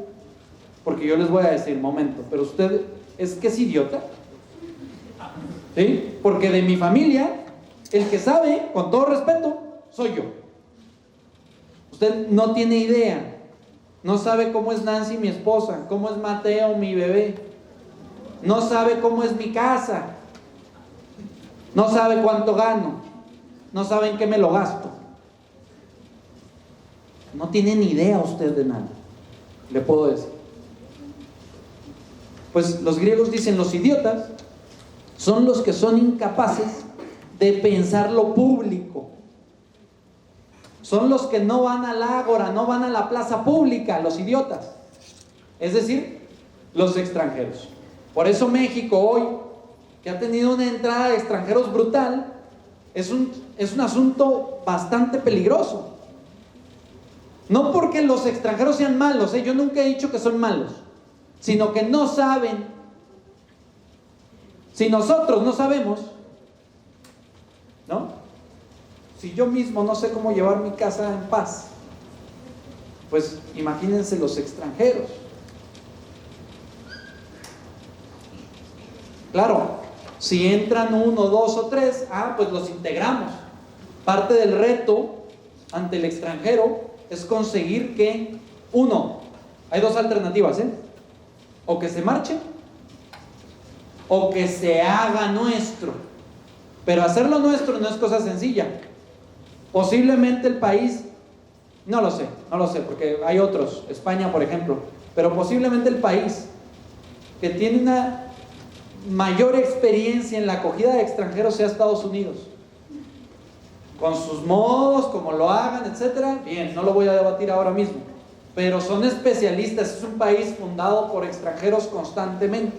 porque yo les voy a decir, momento, pero usted es que es idiota, ¿sí? Porque de mi familia, el que sabe, con todo respeto, soy yo. Usted no tiene idea, no sabe cómo es Nancy, mi esposa, cómo es Mateo, mi bebé, no sabe cómo es mi casa, no sabe cuánto gano, no sabe en qué me lo gasto. No tiene ni idea usted de nada, le puedo decir. Pues los griegos dicen, los idiotas son los que son incapaces de pensar lo público. Son los que no van al ágora, no van a la plaza pública, los idiotas. Es decir, los extranjeros. Por eso México hoy, que ha tenido una entrada de extranjeros brutal, es un asunto bastante peligroso. No porque los extranjeros sean malos, yo nunca he dicho que son malos, sino que no saben. Si nosotros no sabemos, ¿no? Si yo mismo no sé cómo llevar mi casa en paz, pues imagínense los extranjeros. Claro, si entran 1, 2 o 3, pues los integramos. Parte del reto ante el extranjero es conseguir que, hay 2 alternativas, o que se marche, o que se haga nuestro. Pero hacerlo nuestro no es cosa sencilla. Posiblemente el país, no lo sé, porque hay otros, España por ejemplo, pero posiblemente el país que tiene una mayor experiencia en la acogida de extranjeros sea Estados Unidos. Con sus modos, como lo hagan, etcétera. Bien, no lo voy a debatir ahora mismo, pero son especialistas. Es un país fundado por extranjeros constantemente,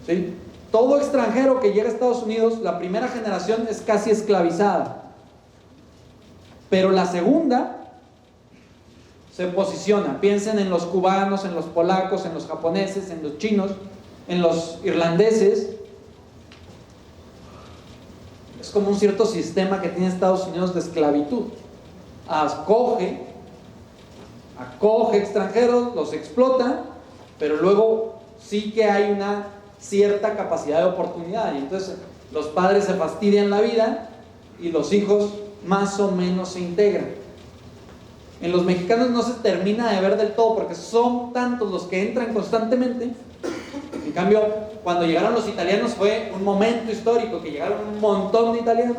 ¿sí? Todo extranjero que llega a Estados Unidos, la primera generación es casi esclavizada, pero la segunda se posiciona. Piensen en los cubanos, en los polacos, en los japoneses, en los chinos, en los irlandeses. Es como un cierto sistema que tiene Estados Unidos de esclavitud. Acoge extranjeros, los explota, pero luego sí que hay una cierta capacidad de oportunidad, y entonces los padres se fastidian la vida y los hijos más o menos se integran. En los mexicanos no se termina de ver del todo porque son tantos los que entran constantemente. En cambio, cuando llegaron los italianos fue un momento histórico, que llegaron un montón de italianos,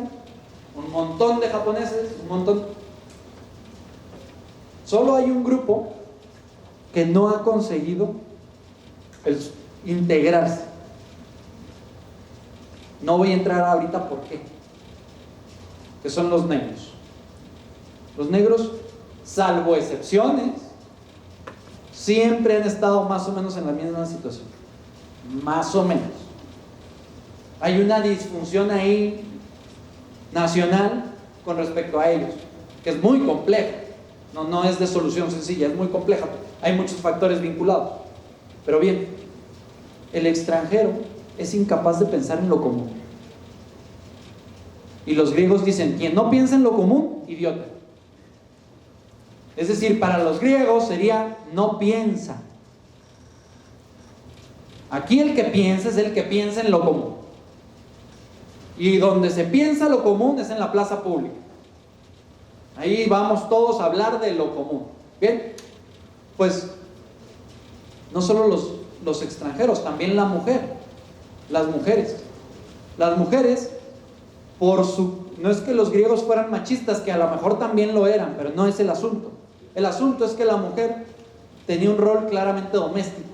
un montón de japoneses, un montón. Solo hay un grupo que no ha conseguido integrarse. No voy a entrar ahorita por qué. Que son los negros. Los negros, salvo excepciones, siempre han estado más o menos en la misma situación. Más o menos. Hay una disfunción ahí nacional con respecto a ellos, que es muy compleja. No es de solución sencilla, es muy compleja. Hay muchos factores vinculados. Pero bien, el extranjero es incapaz de pensar en lo común. Y los griegos dicen, quien no piensa en lo común, idiota. Es decir, para los griegos sería no piensa. Aquí el que piensa es el que piensa en lo común. Y donde se piensa lo común es en la plaza pública. Ahí vamos todos a hablar de lo común. Bien, pues no solo los extranjeros, también la mujer. Las mujeres, no es que los griegos fueran machistas, que a lo mejor también lo eran, pero no es el asunto. El asunto es que la mujer tenía un rol claramente doméstico,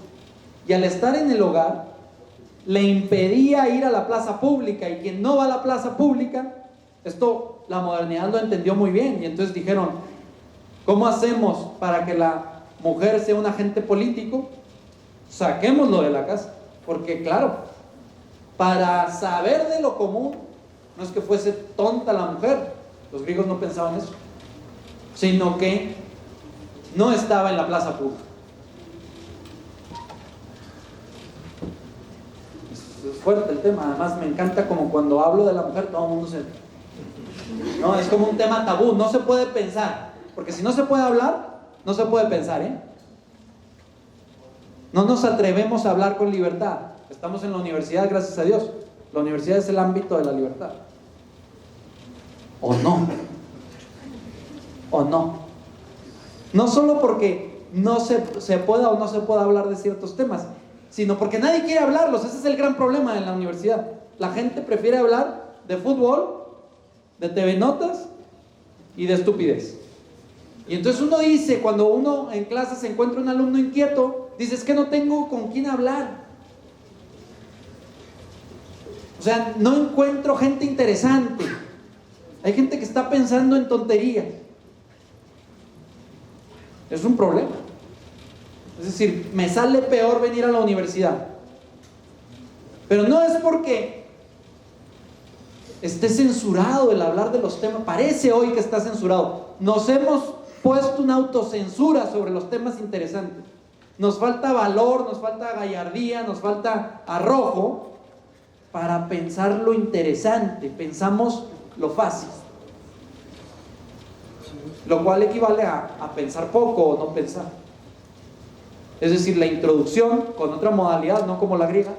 y al estar en el hogar le impedía ir a la plaza pública, y quien no va a la plaza pública, esto la modernidad lo entendió muy bien, y entonces dijeron, ¿cómo hacemos para que la mujer sea un agente político? Saquémoslo de la casa, porque claro, para saber de lo común, no es que fuese tonta la mujer, los griegos no pensaban eso, sino que no estaba en la plaza pública. Es fuerte el tema. Además me encanta como cuando hablo de la mujer todo el mundo se... No, es como un tema tabú, no se puede pensar. Porque si no se puede hablar, no se puede pensar, ¿eh? No nos atrevemos a hablar con libertad. Estamos en la universidad, gracias a Dios. La universidad es el ámbito de la libertad. ¿O no? ¿O no? No solo porque no se pueda o no se pueda hablar de ciertos temas, sino porque nadie quiere hablarlos. Ese es el gran problema en la universidad. La gente prefiere hablar de fútbol, de TV Notas y de estupidez. Y entonces uno dice, cuando uno en clase se encuentra un alumno inquieto, dice, es que no tengo con quién hablar. O sea, no encuentro gente interesante. Hay gente que está pensando en tonterías. Es un problema. Es decir, me sale peor venir a la universidad. Pero no es porque esté censurado el hablar de los temas. Parece hoy que está censurado. Nos hemos puesto una autocensura sobre los temas interesantes. Nos falta valor, nos falta gallardía, nos falta arrojo para pensar lo interesante. Pensamos lo fácil, lo cual equivale a pensar poco o no pensar. Es decir, la introducción con otra modalidad, no como la griega,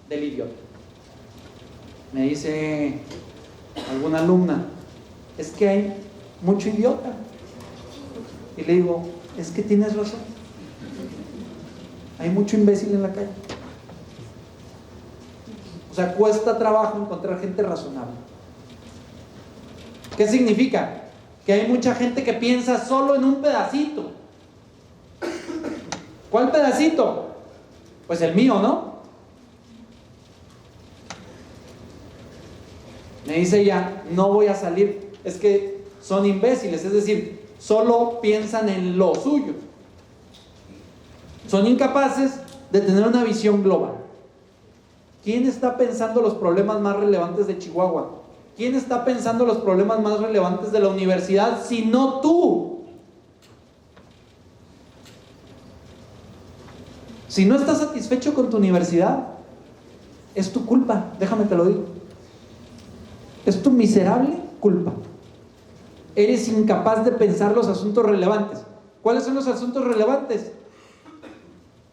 del idiota. Me dice alguna alumna, es que hay mucho idiota. Y le digo, es que tienes razón. Hay mucho imbécil en la calle. O sea, cuesta trabajo encontrar gente razonable. ¿Qué significa? Que hay mucha gente que piensa solo en un pedacito. ¿Cuál pedacito? Pues el mío, ¿no? Me dice ella, no voy a salir. Es que son imbéciles, es decir, solo piensan en lo suyo. Son incapaces de tener una visión global. ¿Quién está pensando los problemas más relevantes de Chihuahua? ¿Quién está pensando los problemas más relevantes de la universidad si no tú? Si no estás satisfecho con tu universidad, es tu culpa, déjame te lo digo. Es tu miserable culpa. Eres incapaz de pensar los asuntos relevantes. ¿Cuáles son los asuntos relevantes?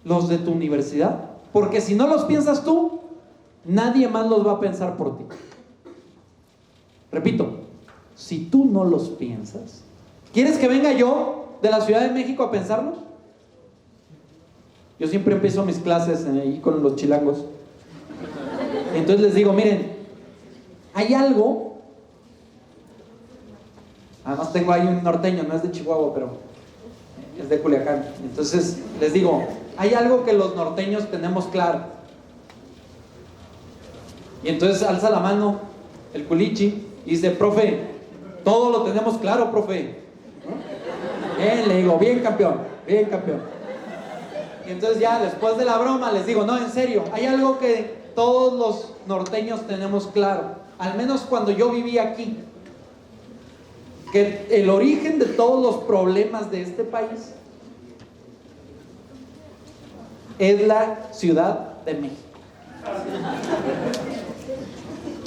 Los de tu universidad. Porque si no los piensas tú, nadie más los va a pensar por ti. Repito, si tú no los piensas, ¿quieres que venga yo de la Ciudad de México a pensarlos? Yo siempre empiezo mis clases ahí con los chilangos. Entonces les digo, miren, hay algo. Además tengo ahí un norteño, no es de Chihuahua, pero es de Culiacán. Entonces les digo, hay algo que los norteños tenemos claro. Y entonces alza la mano el culichi y dice, profe, todo lo tenemos claro, profe. Bien, le digo, bien campeón, bien campeón. Y entonces ya después de la broma les digo, no, en serio, hay algo que todos los norteños tenemos claro, al menos cuando yo vivía aquí, que el origen de todos los problemas de este país es la Ciudad de México.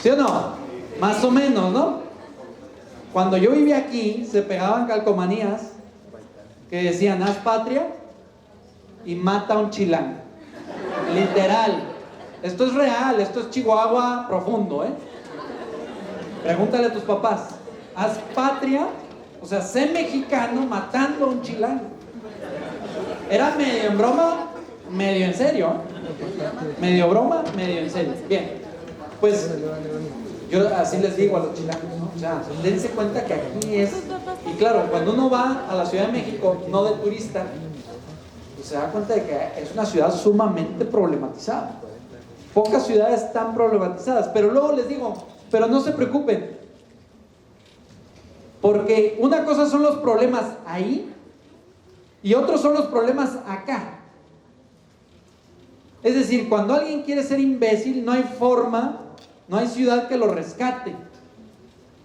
¿Sí o no? Más o menos, ¿no? Cuando yo vivía aquí, se pegaban calcomanías que decían, haz patria y mata a un chilango. Literal. Esto es real, esto es Chihuahua profundo, ¿eh? Pregúntale a tus papás. Haz patria, o sea, sé mexicano matando a un chilango. Era medio en broma, medio en serio, ¿eh? Medio broma, medio en serio. Bien, pues yo así les digo a los chilangos, ¿no? O sea, dense cuenta que aquí es. Y claro, cuando uno va a la Ciudad de México, no de turista, pues se da cuenta de que es una ciudad sumamente problematizada. Pocas ciudades están problematizadas, pero luego les digo, pero no se preocupen, porque una cosa son los problemas ahí y otros son los problemas acá. Es decir, cuando alguien quiere ser imbécil, no hay forma, no hay ciudad que lo rescate.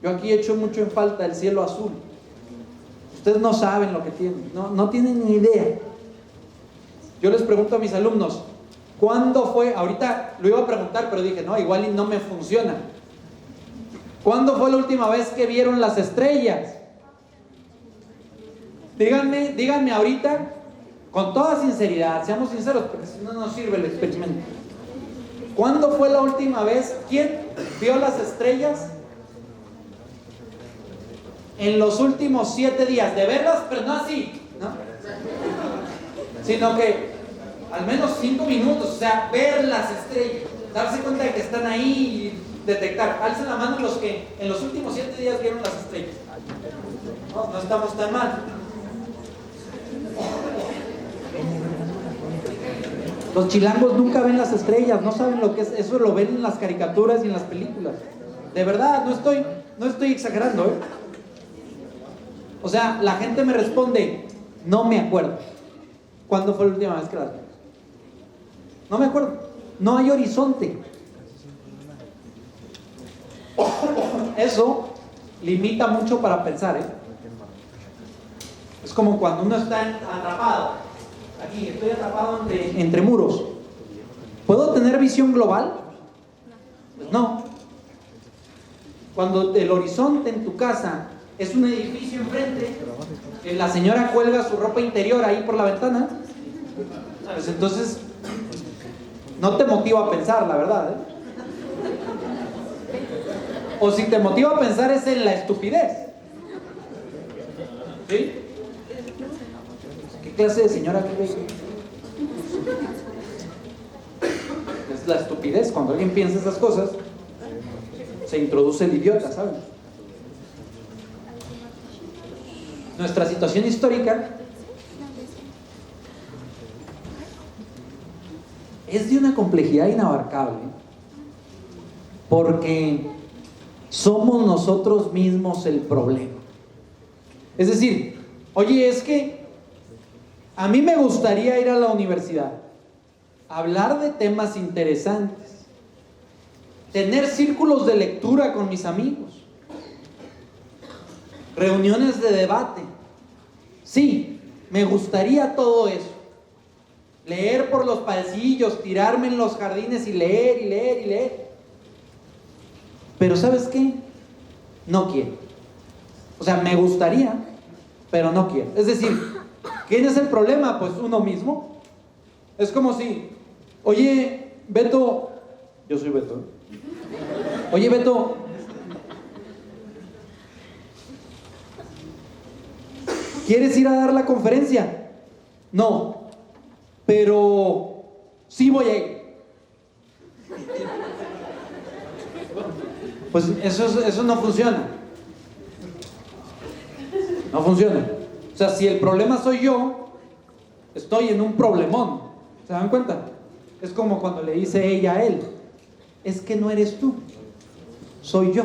Yo aquí echo mucho en falta el cielo azul. Ustedes no saben lo que tienen, no tienen ni idea. Yo les pregunto a mis alumnos, ¿Cuándo fue? Ahorita lo iba a preguntar, pero dije, no, igual y no me funciona. ¿Cuándo fue la última vez que vieron las estrellas? Díganme ahorita, con toda sinceridad, seamos sinceros, porque si no, no sirve el experimento. ¿Cuándo fue la última vez? ¿Quién vio las estrellas? En los últimos 7 días. De verlas, pero no así, ¿no? Sino que al menos 5 minutos, o sea, ver las estrellas, darse cuenta de que están ahí y detectar. Alcen la mano los que en los últimos 7 días vieron las estrellas. No estamos tan mal. Los chilangos nunca ven las estrellas, no saben lo que es. Eso lo ven en las caricaturas y en las películas. De verdad, no estoy exagerando, ¿eh? O sea, la gente me responde, no me acuerdo. ¿Cuándo fue la última vez que las vi? No me acuerdo. No hay horizonte. Eso limita mucho para pensar, ¿eh? Es como cuando uno está atrapado. Aquí, estoy atrapado entre muros. ¿Puedo tener visión global? Pues no. Cuando el horizonte en tu casa es un edificio enfrente, la señora cuelga su ropa interior ahí por la ventana, pues entonces no te motiva a pensar, la verdad, ¿eh? O si te motiva a pensar es en la estupidez. ¿Sí? ¿Qué clase de señora vive? Es la estupidez. Cuando alguien piensa esas cosas, se introduce el idiota, ¿saben? Nuestra situación histórica es de una complejidad inabarcable, porque somos nosotros mismos el problema. Es decir, oye, es que a mí me gustaría ir a la universidad, hablar de temas interesantes, tener círculos de lectura con mis amigos, reuniones de debate. Sí, me gustaría todo eso. Leer por los pasillos, tirarme en los jardines y leer y leer y leer. Pero ¿sabes qué? No quiero. O sea, me gustaría, pero no quiero. Es decir, ¿quién es el problema? Pues uno mismo. Es como si, oye, Beto, yo soy Beto. Oye, Beto, ¿quieres ir a dar la conferencia? No, pero sí voy a ir. Pues eso no funciona. No funciona. O sea, si el problema soy yo, estoy en un problemón. ¿Se dan cuenta? Es como cuando le dice ella a él, es que no eres tú, soy yo.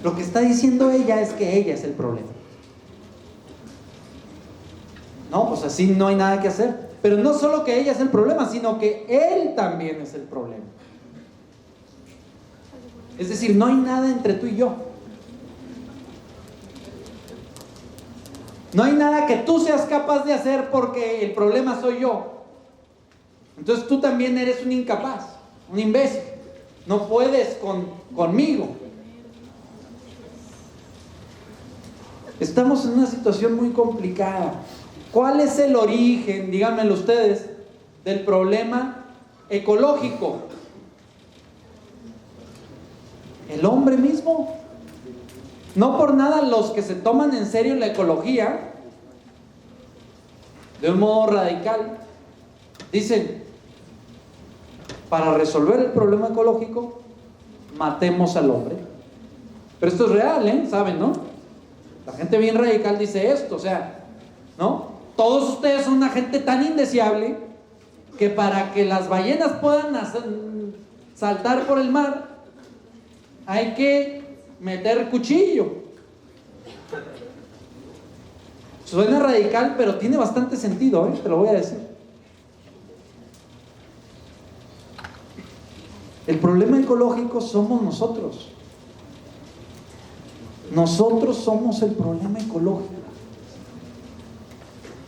Lo que está diciendo ella es que ella es el problema. No, pues así no hay nada que hacer. Pero no solo que ella es el problema, sino que él también es el problema. Es decir, no hay nada entre tú y yo. No hay nada que tú seas capaz de hacer porque el problema soy yo. Entonces tú también eres un incapaz, un imbécil. No puedes conmigo. Estamos en una situación muy complicada. ¿Cuál es el origen, díganmelo ustedes, del problema ecológico? El hombre mismo. No por nada los que se toman en serio la ecología, de un modo radical, dicen, para resolver el problema ecológico, matemos al hombre. Pero esto es real, ¿eh? ¿Saben, no? La gente bien radical dice esto, o sea, ¿no? Todos ustedes son una gente tan indeseable que para que las ballenas puedan saltar por el mar, hay que meter cuchillo. Suena radical, pero tiene bastante sentido, ¿eh? Te lo voy a decir. El problema ecológico somos nosotros. Nosotros somos el problema ecológico.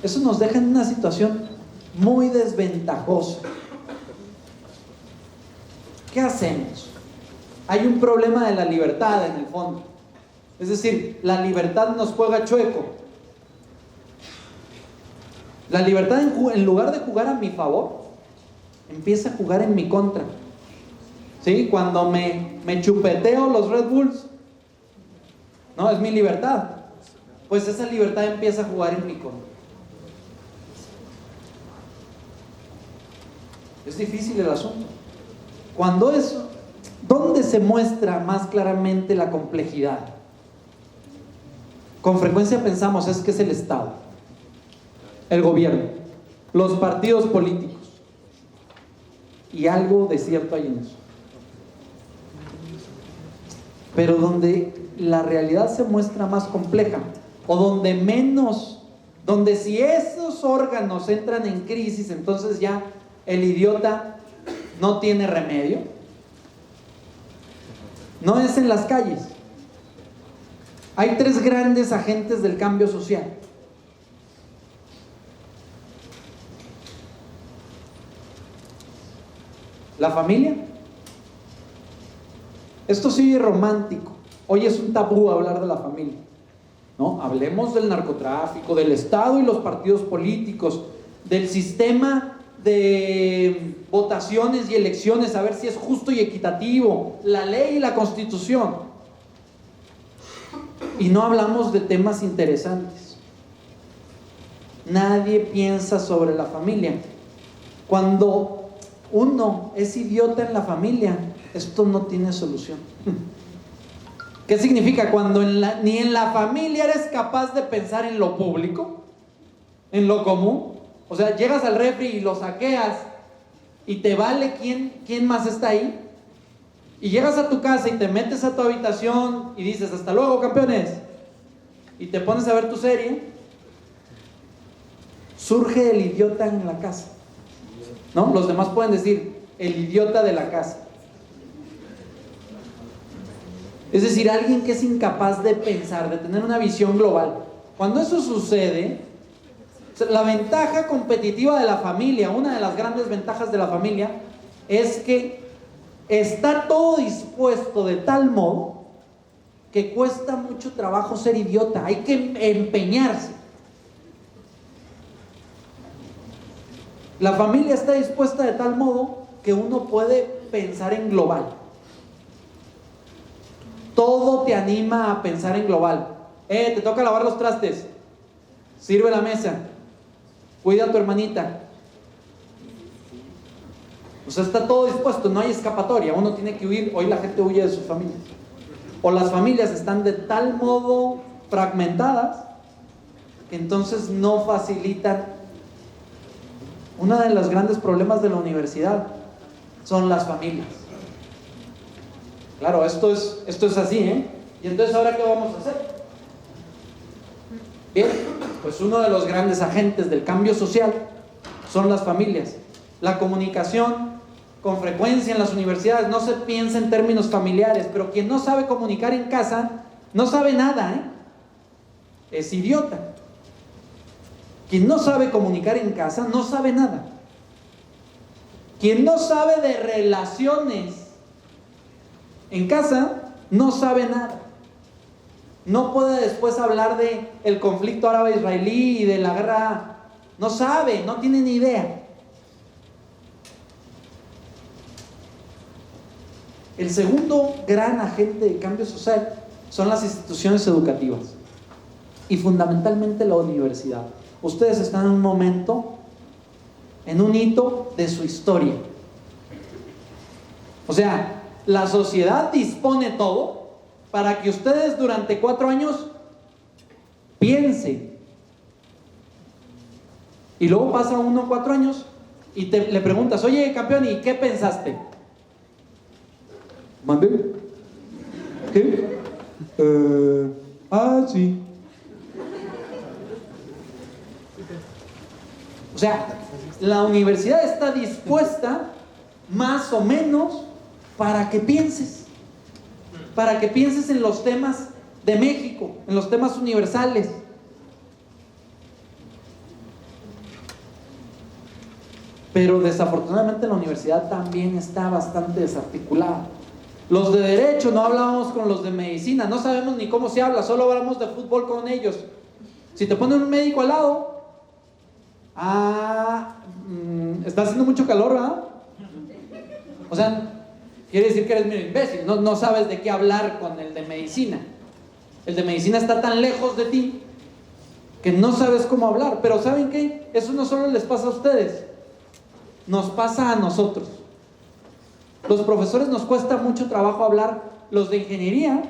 Eso nos deja en una situación muy desventajosa. ¿Qué hacemos? Hay un problema de la libertad en el fondo. Es decir, la libertad nos juega chueco. La libertad, en lugar de jugar a mi favor, empieza a jugar en mi contra. ¿Sí? Cuando me chupeteo los Red Bulls, no, es mi libertad. Pues esa libertad empieza a jugar en mi contra. Es difícil el asunto. Cuando eso, ¿dónde se muestra más claramente la complejidad? Con frecuencia pensamos es que es el Estado, el gobierno, los partidos políticos. Y algo de cierto hay en eso. Pero donde la realidad se muestra más compleja, o donde menos, donde si esos órganos entran en crisis, entonces ya el idiota no tiene remedio, no es en las calles. Hay tres grandes agentes del cambio social. La familia. Esto sí es romántico. Hoy es un tabú hablar de la familia, ¿no? Hablemos del narcotráfico, del Estado y los partidos políticos, del sistema de votaciones y elecciones, a ver si es justo y equitativo, la ley y la Constitución. Y no hablamos de temas interesantes. Nadie piensa sobre la familia. Cuando uno es idiota en la familia, esto no tiene solución. ¿Qué significa? Cuando ni en la familia eres capaz de pensar en lo público, en lo común. O sea, llegas al refri y lo saqueas y te vale quién más está ahí. Y llegas a tu casa y te metes a tu habitación y dices, hasta luego, campeones, y te pones a ver tu serie. Surge el idiota en la casa, ¿no? Los demás pueden decir, el idiota de la casa. Es decir, alguien que es incapaz de pensar, de tener una visión global. Cuando eso sucede, la ventaja competitiva de la familia, una de las grandes ventajas de la familia, es que está todo dispuesto de tal modo que cuesta mucho trabajo ser idiota. Hay que empeñarse. La familia está dispuesta de tal modo que uno puede pensar en global. Todo te anima a pensar en global. Te toca lavar los trastes. Sirve la mesa. Cuida a tu hermanita. O sea, está todo dispuesto, no hay escapatoria. Uno tiene que huir. Hoy la gente huye de sus familias. O las familias están de tal modo fragmentadas que entonces no facilitan. Uno de los grandes problemas de la universidad son las familias. Claro, esto es así, ¿eh? Y entonces, ¿ahora qué vamos a hacer? Bien, pues uno de los grandes agentes del cambio social son las familias. La comunicación, con frecuencia en las universidades, no se piensa en términos familiares, pero quien no sabe comunicar en casa, no sabe nada, ¿eh? Es idiota. Quien no sabe comunicar en casa, no sabe nada. Quien no sabe de relaciones en casa, no sabe nada. No puede después hablar de el conflicto árabe-israelí y de la guerra. No sabe, no tiene ni idea. El segundo gran agente de cambio social son las instituciones educativas y fundamentalmente la universidad. Ustedes están en un momento, en un hito de su historia. O sea, la sociedad dispone todo para que ustedes durante 4 años piensen. Y luego pasa 1 o 4 años y le preguntas, oye, campeón, ¿y qué pensaste? ¿Mandé? ¿Qué? Sí. O sea, la universidad está dispuesta más o menos para que pienses en los temas de México, en los temas universales. Pero desafortunadamente la universidad también está bastante desarticulada. Los de derecho no hablábamos con los de medicina, no sabemos ni cómo se habla, solo hablamos de fútbol con ellos. Si te ponen un médico al lado, está haciendo mucho calor, ¿verdad? O sea, quiere decir que eres medio imbécil, no sabes de qué hablar con el de medicina. El de medicina está tan lejos de ti que no sabes cómo hablar. Pero ¿saben qué? Eso no solo les pasa a ustedes, nos pasa a nosotros. Los profesores nos cuesta mucho trabajo hablar. Los de ingeniería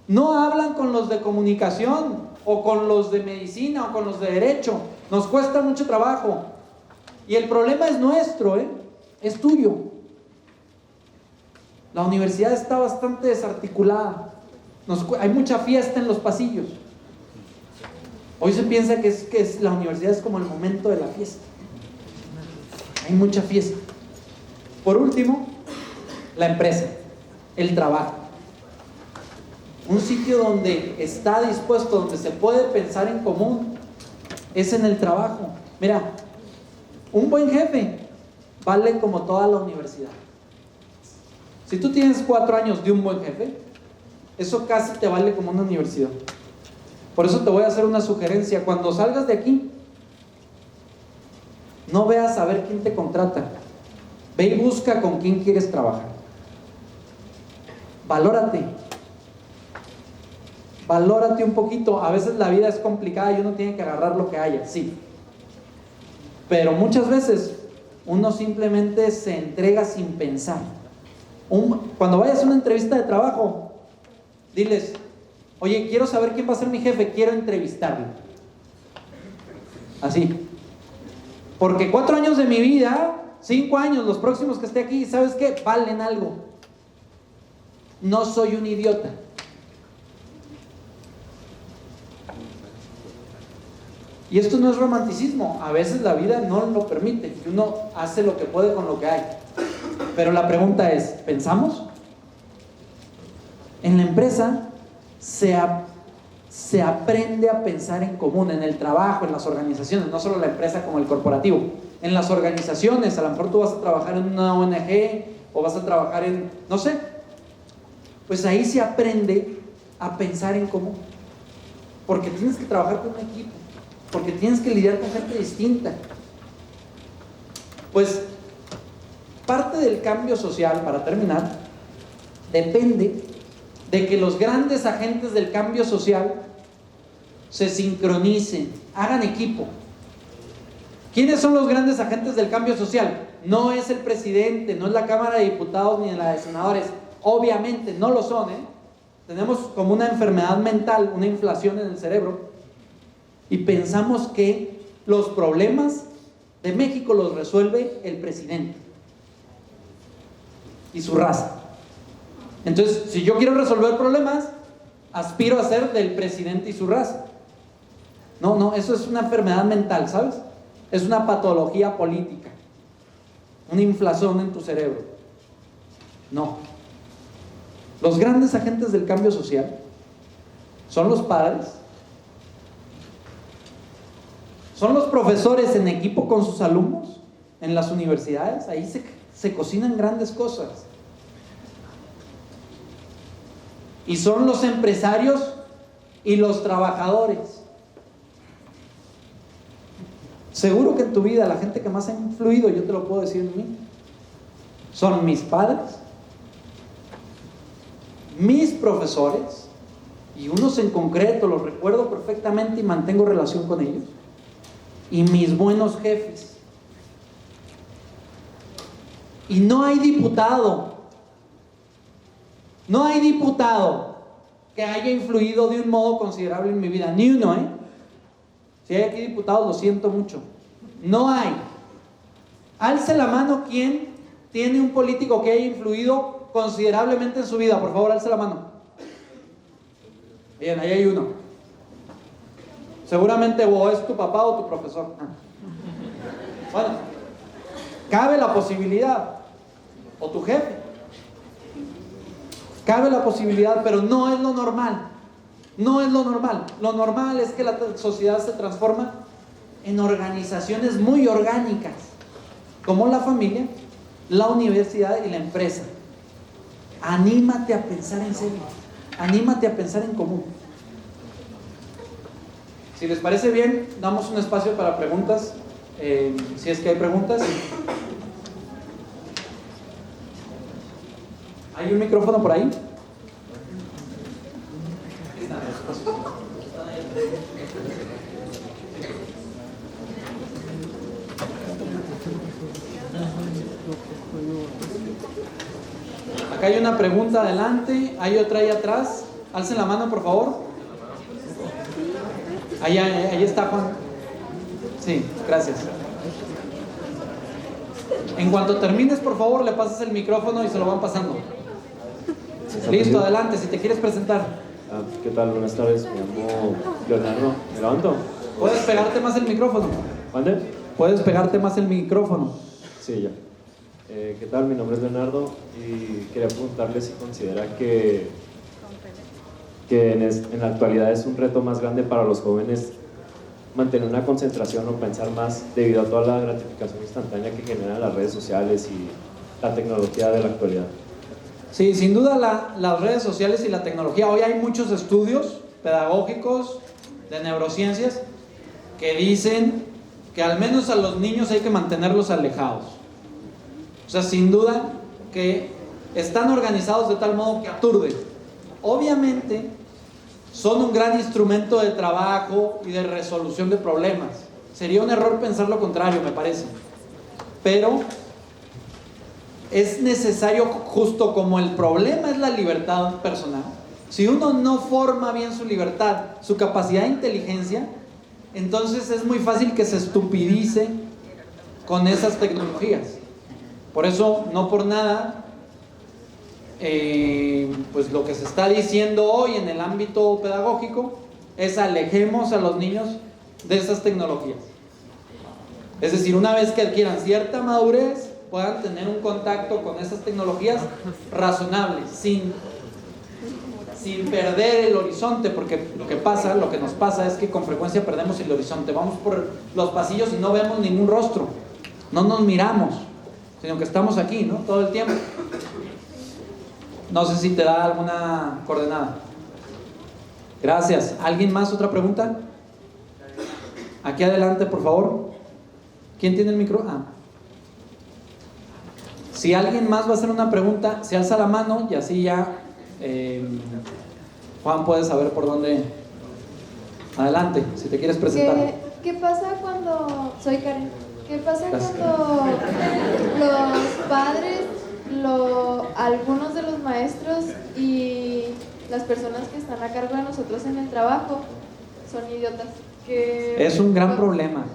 no hablan con los de comunicación o con los de medicina o con los de derecho. Nos cuesta mucho trabajo. Y el problema es nuestro, es tuyo. La universidad está bastante desarticulada. Hay mucha fiesta en los pasillos. Hoy se piensa que la universidad es como el momento de la fiesta. Hay mucha fiesta. Por último, la empresa, el trabajo. Un sitio donde está dispuesto, donde se puede pensar en común, es en el trabajo. Mira, un buen jefe vale como toda la universidad. Si tú tienes 4 años de un buen jefe, eso casi te vale como una universidad. Por eso te voy a hacer una sugerencia. Cuando salgas de aquí, no veas a ver quién te contrata. Ve y busca con quién quieres trabajar. Valórate. Valórate un poquito. A veces la vida es complicada y uno tiene que agarrar lo que haya, sí. Pero muchas veces uno simplemente se entrega sin pensar. Cuando vayas a una entrevista de trabajo, diles: oye, quiero saber quién va a ser mi jefe, quiero entrevistarlo. Así. Porque 4 años de mi vida, 5 años, los próximos que esté aquí, ¿sabes qué? Valen algo. No soy un idiota. Y esto no es romanticismo. A veces la vida no lo permite y uno hace lo que puede con lo que hay. Pero la pregunta es, ¿pensamos? En la empresa se aprende a pensar en común, en el trabajo, en las organizaciones, no solo la empresa como el corporativo. En las organizaciones, a lo mejor tú vas a trabajar en una ONG o vas a trabajar en, no sé, pues ahí se aprende a pensar en común. Porque tienes que trabajar con un equipo, porque tienes que lidiar con gente distinta. Pues parte del cambio social, para terminar, depende de que los grandes agentes del cambio social se sincronicen, hagan equipo. ¿Quiénes son los grandes agentes del cambio social? No es el presidente, no es la Cámara de Diputados ni la de Senadores. Obviamente no lo son, Tenemos como una enfermedad mental, una inflación en el cerebro, y pensamos que los problemas de México los resuelve el presidente y su raza. Entonces, si yo quiero resolver problemas, aspiro a ser del presidente y su raza. No, eso es una enfermedad mental, ¿sabes? Es una patología política, una inflación en tu cerebro. No. Los grandes agentes del cambio social son los padres, son los profesores en equipo con sus alumnos en las universidades. Ahí se cocinan grandes cosas. Y son los empresarios y los trabajadores. Seguro que en tu vida la gente que más ha influido, yo te lo puedo decir en mí, son mis padres, mis profesores, y unos en concreto los recuerdo perfectamente y mantengo relación con ellos, y mis buenos jefes. Y no hay diputado que haya influido de un modo considerable en mi vida, ni uno, Si hay aquí diputados, lo siento mucho. No hay. Alce la mano quien tiene un político que haya influido considerablemente en su vida. Por favor, alce la mano. Bien, ahí hay uno. Seguramente o es tu papá o tu profesor. Bueno, cabe la posibilidad. O tu jefe. Cabe la posibilidad, pero no es lo normal. No es lo normal. Lo normal es que la sociedad se transforma en organizaciones muy orgánicas. como la familia, la universidad y la empresa. Anímate a pensar en serio, anímate a pensar en común. Si les parece bien, damos un espacio para preguntas, si es que hay preguntas. ¿Hay un micrófono por ahí? Acá hay una pregunta adelante, hay otra ahí atrás. Alcen la mano, por favor. Ahí está Juan. Sí, gracias. En cuanto termines, por favor, le pasas el micrófono y se lo van pasando. Listo, adelante, si te quieres presentar.
¿Qué tal? Buenas tardes, me llamo Leonardo. ¿Me levanto?
¿Puedes pegarte más el micrófono?
¿Mande?
¿Puedes pegarte más el micrófono?
Sí, ya. ¿Qué tal? Mi nombre es Leonardo y quería preguntarle si considera que en la actualidad es un reto más grande para los jóvenes mantener una concentración o pensar más debido a toda la gratificación instantánea que generan las redes sociales y la tecnología de la actualidad.
Sí, sin duda las redes sociales y la tecnología. Hoy hay muchos estudios pedagógicos de neurociencias que dicen que al menos a los niños hay que mantenerlos alejados. O sea, sin duda que están organizados de tal modo que aturden. Obviamente son un gran instrumento de trabajo y de resolución de problemas. Sería un error pensar lo contrario, me parece. Pero es necesario, justo como el problema es la libertad personal, si uno no forma bien su libertad, su capacidad de inteligencia, entonces es muy fácil que se estupidice con esas tecnologías. Por eso, no por nada, pues lo que se está diciendo hoy en el ámbito pedagógico es alejemos a los niños de esas tecnologías. Es decir, una vez que adquieran cierta madurez, puedan tener un contacto con esas tecnologías razonable, sin perder el horizonte, porque lo que nos pasa es que con frecuencia perdemos el horizonte. Vamos por los pasillos y no vemos ningún rostro, no nos miramos, sino que estamos aquí, ¿no? Todo el tiempo. No sé si te da alguna coordenada. Gracias. ¿Alguien más? ¿Otra pregunta? Aquí adelante, por favor. ¿Quién tiene el micro? Si alguien más va a hacer una pregunta, se alza la mano y así ya Juan puede saber por dónde. Adelante, si te quieres presentar.
¿Qué pasa cuando... Soy Karen. ¿Qué pasa cuando los padres, algunos de los maestros y las personas que están a cargo de nosotros en el trabajo son idiotas?
Es un gran problema.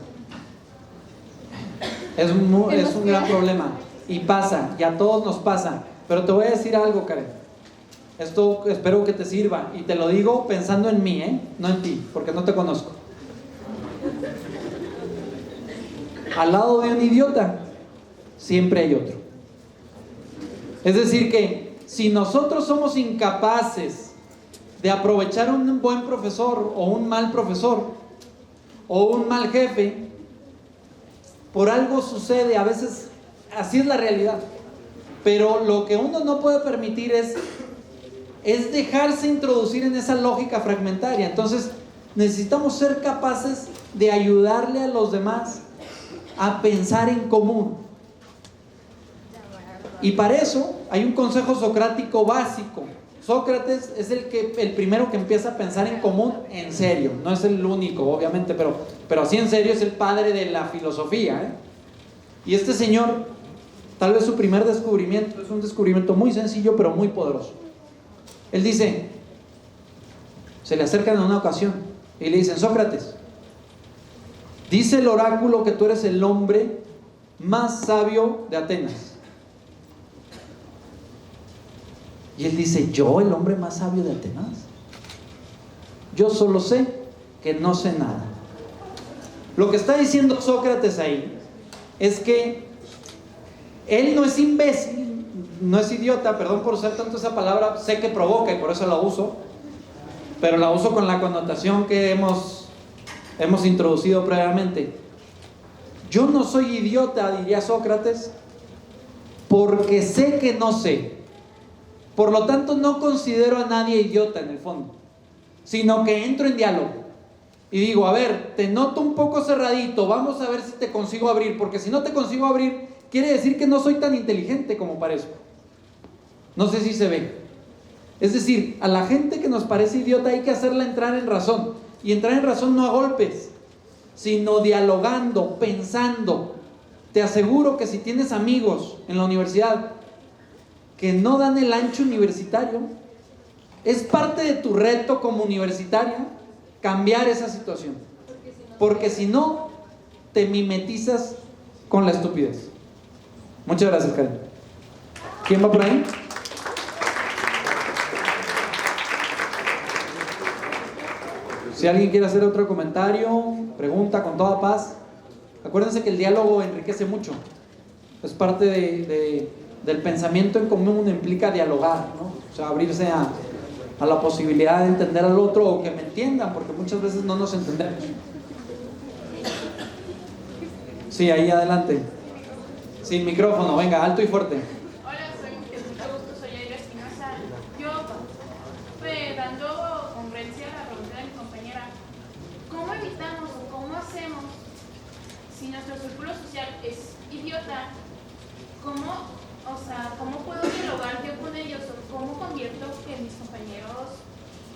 Es un gran problema. Y pasa, y a todos nos pasa. Pero te voy a decir algo, Karen. Esto espero que te sirva. Y te lo digo pensando en mí, no en ti, porque no te conozco. Al lado de un idiota, siempre hay otro. Es decir que si nosotros somos incapaces de aprovechar un buen profesor o un mal profesor o un mal jefe, por algo sucede, a veces así es la realidad. Pero lo que uno no puede permitir es dejarse introducir en esa lógica fragmentaria. Entonces necesitamos ser capaces de ayudarle a los demás a pensar en común. Y para eso hay un consejo socrático básico. Sócrates es el primero que empieza a pensar en común en serio. No es el único, obviamente, pero así en serio es el padre de la filosofía, Y este señor, tal vez su primer descubrimiento es un descubrimiento muy sencillo pero muy poderoso. Él dice, se le acercan en una ocasión y le dicen: Sócrates, dice el oráculo que tú eres el hombre más sabio de Atenas. Y él dice: ¿yo, el hombre más sabio de Atenas? Yo solo sé que no sé nada. Lo que está diciendo Sócrates ahí es que él no es imbécil, no es idiota, perdón por usar tanto esa palabra, sé que provoca y por eso la uso, pero la uso con la connotación que hemos introducido previamente. Yo no soy idiota, diría Sócrates, porque sé que no sé. Por lo tanto, no considero a nadie idiota en el fondo, sino que entro en diálogo y digo, a ver, te noto un poco cerradito, vamos a ver si te consigo abrir, porque si no te consigo abrir, quiere decir que no soy tan inteligente como parezco. No sé si se ve. Es decir, a la gente que nos parece idiota hay que hacerla entrar en razón. Y entrar en razón no a golpes, sino dialogando, pensando. Te aseguro que si tienes amigos en la universidad que no dan el ancho universitario, es parte de tu reto como universitario cambiar esa situación. Porque si no, te mimetizas con la estupidez. Muchas gracias, Karen. ¿Quién va por ahí? Si alguien quiere hacer otro comentario, pregunta con toda paz. Acuérdense que el diálogo enriquece mucho. Es parte del pensamiento en común, implica dialogar, ¿no? O sea, abrirse a la posibilidad de entender al otro o que me entiendan, porque muchas veces no nos entendemos. Sí, ahí adelante. Sin micrófono, venga, alto y fuerte.
Hola, mucho gusto, soy Aira Espinosa. Yo, dando congruencia a la pregunta de mi compañera, ¿cómo evitamos o cómo hacemos si nuestro círculo social es idiota? ¿Cómo puedo dialogar yo con ellos? ¿O cómo convierto que mis compañeros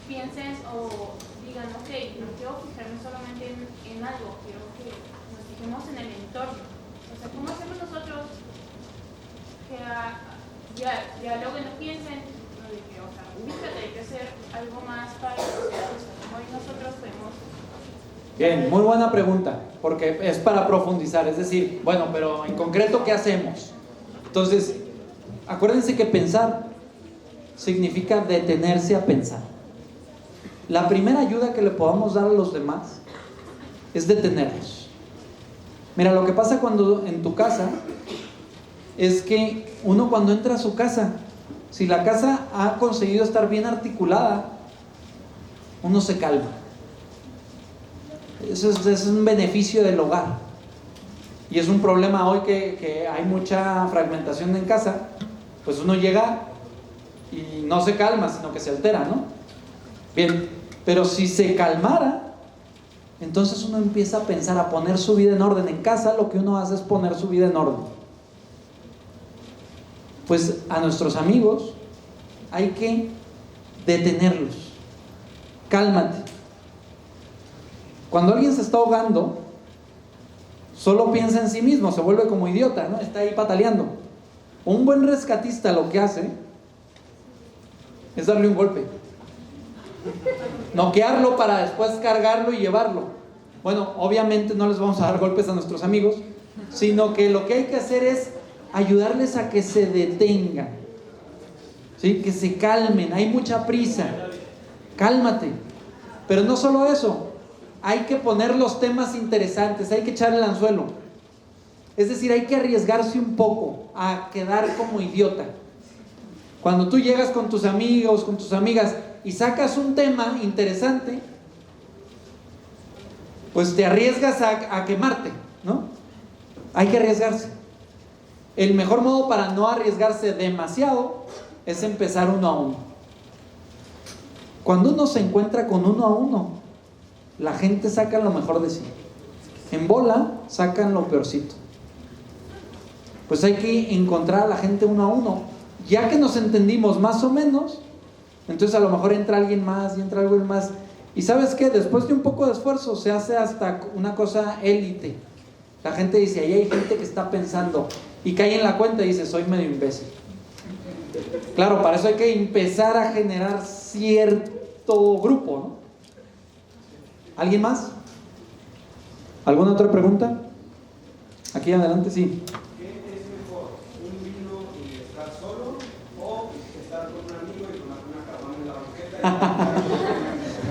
piensen o digan, ok, no quiero fijarme solamente en algo, quiero que nos fijemos en el entorno? O sea, ¿cómo hacemos nosotros que dialoguen, no piensen, no, de que, o sea, ubícate, hay que hacer algo más para la sociedad, o sea, cómo nosotros podemos...
Bien, muy buena pregunta, porque es para profundizar, es decir, bueno, pero en concreto, ¿qué hacemos? Entonces, acuérdense que pensar significa detenerse a pensar. La primera ayuda que le podamos dar a los demás es detenerlos. Mira, lo que pasa cuando en tu casa es que uno cuando entra a su casa, si la casa ha conseguido estar bien articulada, uno se calma. Eso es un beneficio del hogar. Y es un problema hoy que hay mucha fragmentación en casa. Pues uno llega y no se calma, sino que se altera, ¿no? Bien, pero si se calmara, entonces uno empieza a pensar, a poner su vida en orden. En casa lo que uno hace es poner su vida en orden. Pues a nuestros amigos hay que detenerlos. Cálmate. Cuando alguien se está ahogando, solo piensa en sí mismo, se vuelve como idiota, ¿no? Está ahí pataleando. Un buen rescatista lo que hace es darle un golpe, noquearlo para después cargarlo y llevarlo. Bueno, obviamente no les vamos a dar golpes a nuestros amigos, sino que lo que hay que hacer es ayudarles a que se detengan, ¿sí? Que se calmen. Hay mucha prisa, cálmate. Pero no solo eso, hay que poner los temas interesantes, hay que echar el anzuelo. Es decir, hay que arriesgarse un poco a quedar como idiota. Cuando tú llegas con tus amigos, con tus amigas y sacas un tema interesante, pues te arriesgas a quemarte, ¿no? Hay que arriesgarse. El mejor modo para no arriesgarse demasiado es empezar uno a uno. Cuando uno se encuentra con uno a uno, la gente saca lo mejor de sí. En bola sacan lo peorcito. Pues hay que encontrar a la gente uno a uno. Ya que nos entendimos más o menos, entonces a lo mejor entra alguien más y entra alguien más. Y ¿sabes qué? Después de un poco de esfuerzo se hace hasta una cosa élite. La gente dice, ahí hay gente que está pensando, y cae en la cuenta y dice, soy medio imbécil. Claro, para eso hay que empezar a generar cierto grupo, ¿no? ¿Alguien más? ¿Alguna otra pregunta? Aquí adelante, sí.
¿Qué es mejor? ¿Un vino y estar solo o estar con un amigo y tomar una caguama en la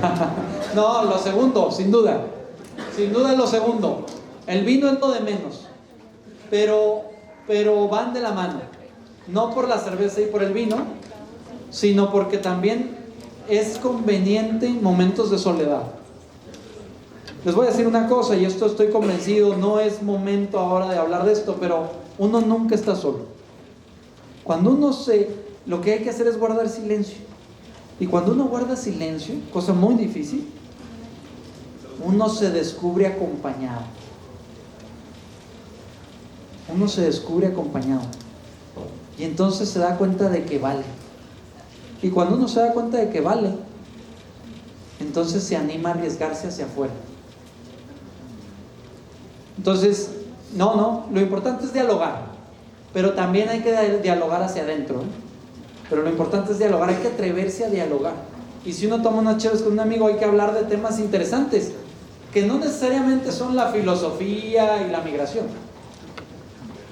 banqueta?
No, lo segundo, sin duda. Sin duda lo segundo. El vino es lo de menos. Pero van de la mano. No por la cerveza y por el vino, sino porque también es conveniente momentos de soledad. Les voy a decir una cosa, y esto estoy convencido, no es momento ahora de hablar de esto, pero uno nunca está solo. Cuando uno lo que hay que hacer es guardar silencio. Y cuando uno guarda silencio, cosa muy difícil, uno se descubre acompañado. Uno se descubre acompañado. Y entonces se da cuenta de que vale. Y cuando uno se da cuenta de que vale, entonces se anima a arriesgarse hacia afuera. Entonces, lo importante es dialogar, pero también hay que dialogar hacia adentro, ¿eh? Pero lo importante es dialogar, hay que atreverse a dialogar. Y si uno toma unas chéves con un amigo, hay que hablar de temas interesantes, que no necesariamente son la filosofía y la migración.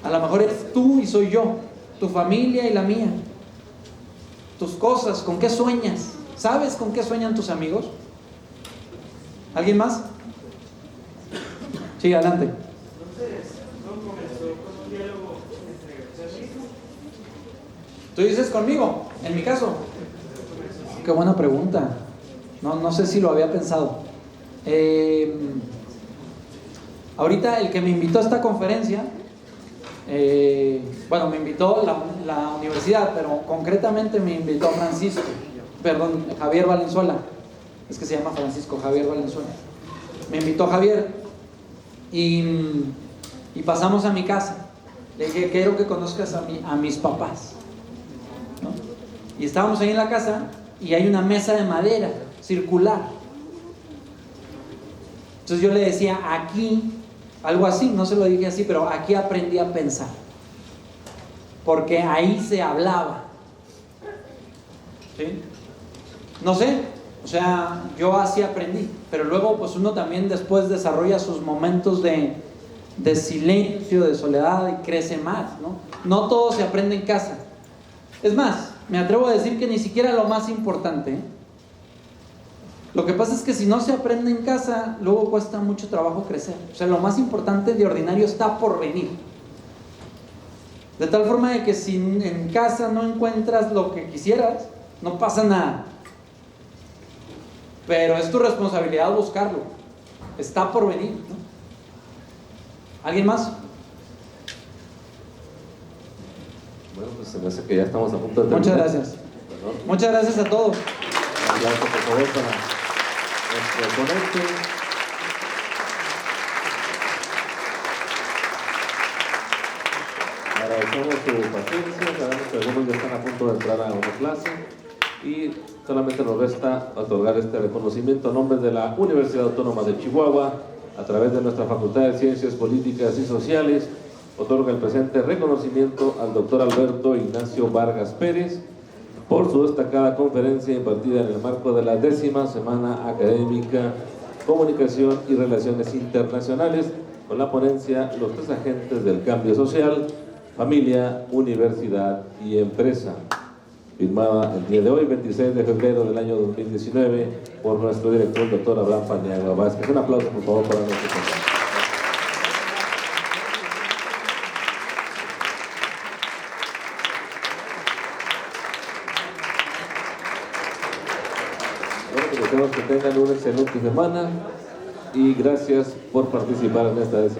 A lo mejor eres tú y soy yo, tu familia y la mía, tus cosas, ¿con qué sueñas? ¿Sabes con qué sueñan tus amigos? ¿Alguien más? Sí, adelante.
Entonces, ¿no comenzó con un diálogo entre usted mismo?
¿Tú dices conmigo? En mi caso. Qué buena pregunta. No sé si lo había pensado. Ahorita el que me invitó a esta conferencia, me invitó la universidad, pero concretamente me invitó Javier Valenzuela. Es que se llama Francisco Javier Valenzuela. Me invitó Javier y pasamos a mi casa. Le dije, quiero que conozcas a mis papás, ¿no? Y estábamos ahí en la casa y hay una mesa de madera circular. Entonces yo le decía, aquí, algo así, no se lo dije así, pero aquí aprendí a pensar, porque ahí se hablaba, ¿sí? No sé, o sea, yo así aprendí, pero luego pues uno también después desarrolla sus momentos de silencio, de soledad, y crece más, ¿no? No todo se aprende en casa. Es más, me atrevo a decir que ni siquiera lo más importante, ¿eh? Lo que pasa es que si no se aprende en casa, luego cuesta mucho trabajo crecer. O sea, lo más importante de ordinario está por venir. De tal forma de que si en casa no encuentras lo que quisieras, no pasa nada. Pero es tu responsabilidad buscarlo. Está por venir, ¿no? ¿Alguien más?
Bueno, pues se me hace que ya estamos a punto de terminar.
Muchas gracias.
Perdón.
Muchas gracias a todos.
Un aplauso, por favor, para nuestro ponente. Agradecemos su paciencia, sabemos que algunos ya están a punto de entrar a una clase y solamente nos resta otorgar este reconocimiento a nombre de la Universidad Autónoma de Chihuahua, a través de nuestra Facultad de Ciencias Políticas y Sociales. Otorga el presente reconocimiento al doctor Alberto Ignacio Vargas Pérez por su destacada conferencia impartida en el marco de la 10ª Semana Académica Comunicación y Relaciones Internacionales, con la ponencia Los tres agentes del cambio social: familia, universidad y empresa, firmada el día de hoy, 26 de febrero del año 2019, por nuestro director, doctor Abraham Paniagua Vázquez. Un aplauso, por favor, para nuestro compañero. Bueno, pues deseamos que tengan una excelente semana y gracias por participar en esta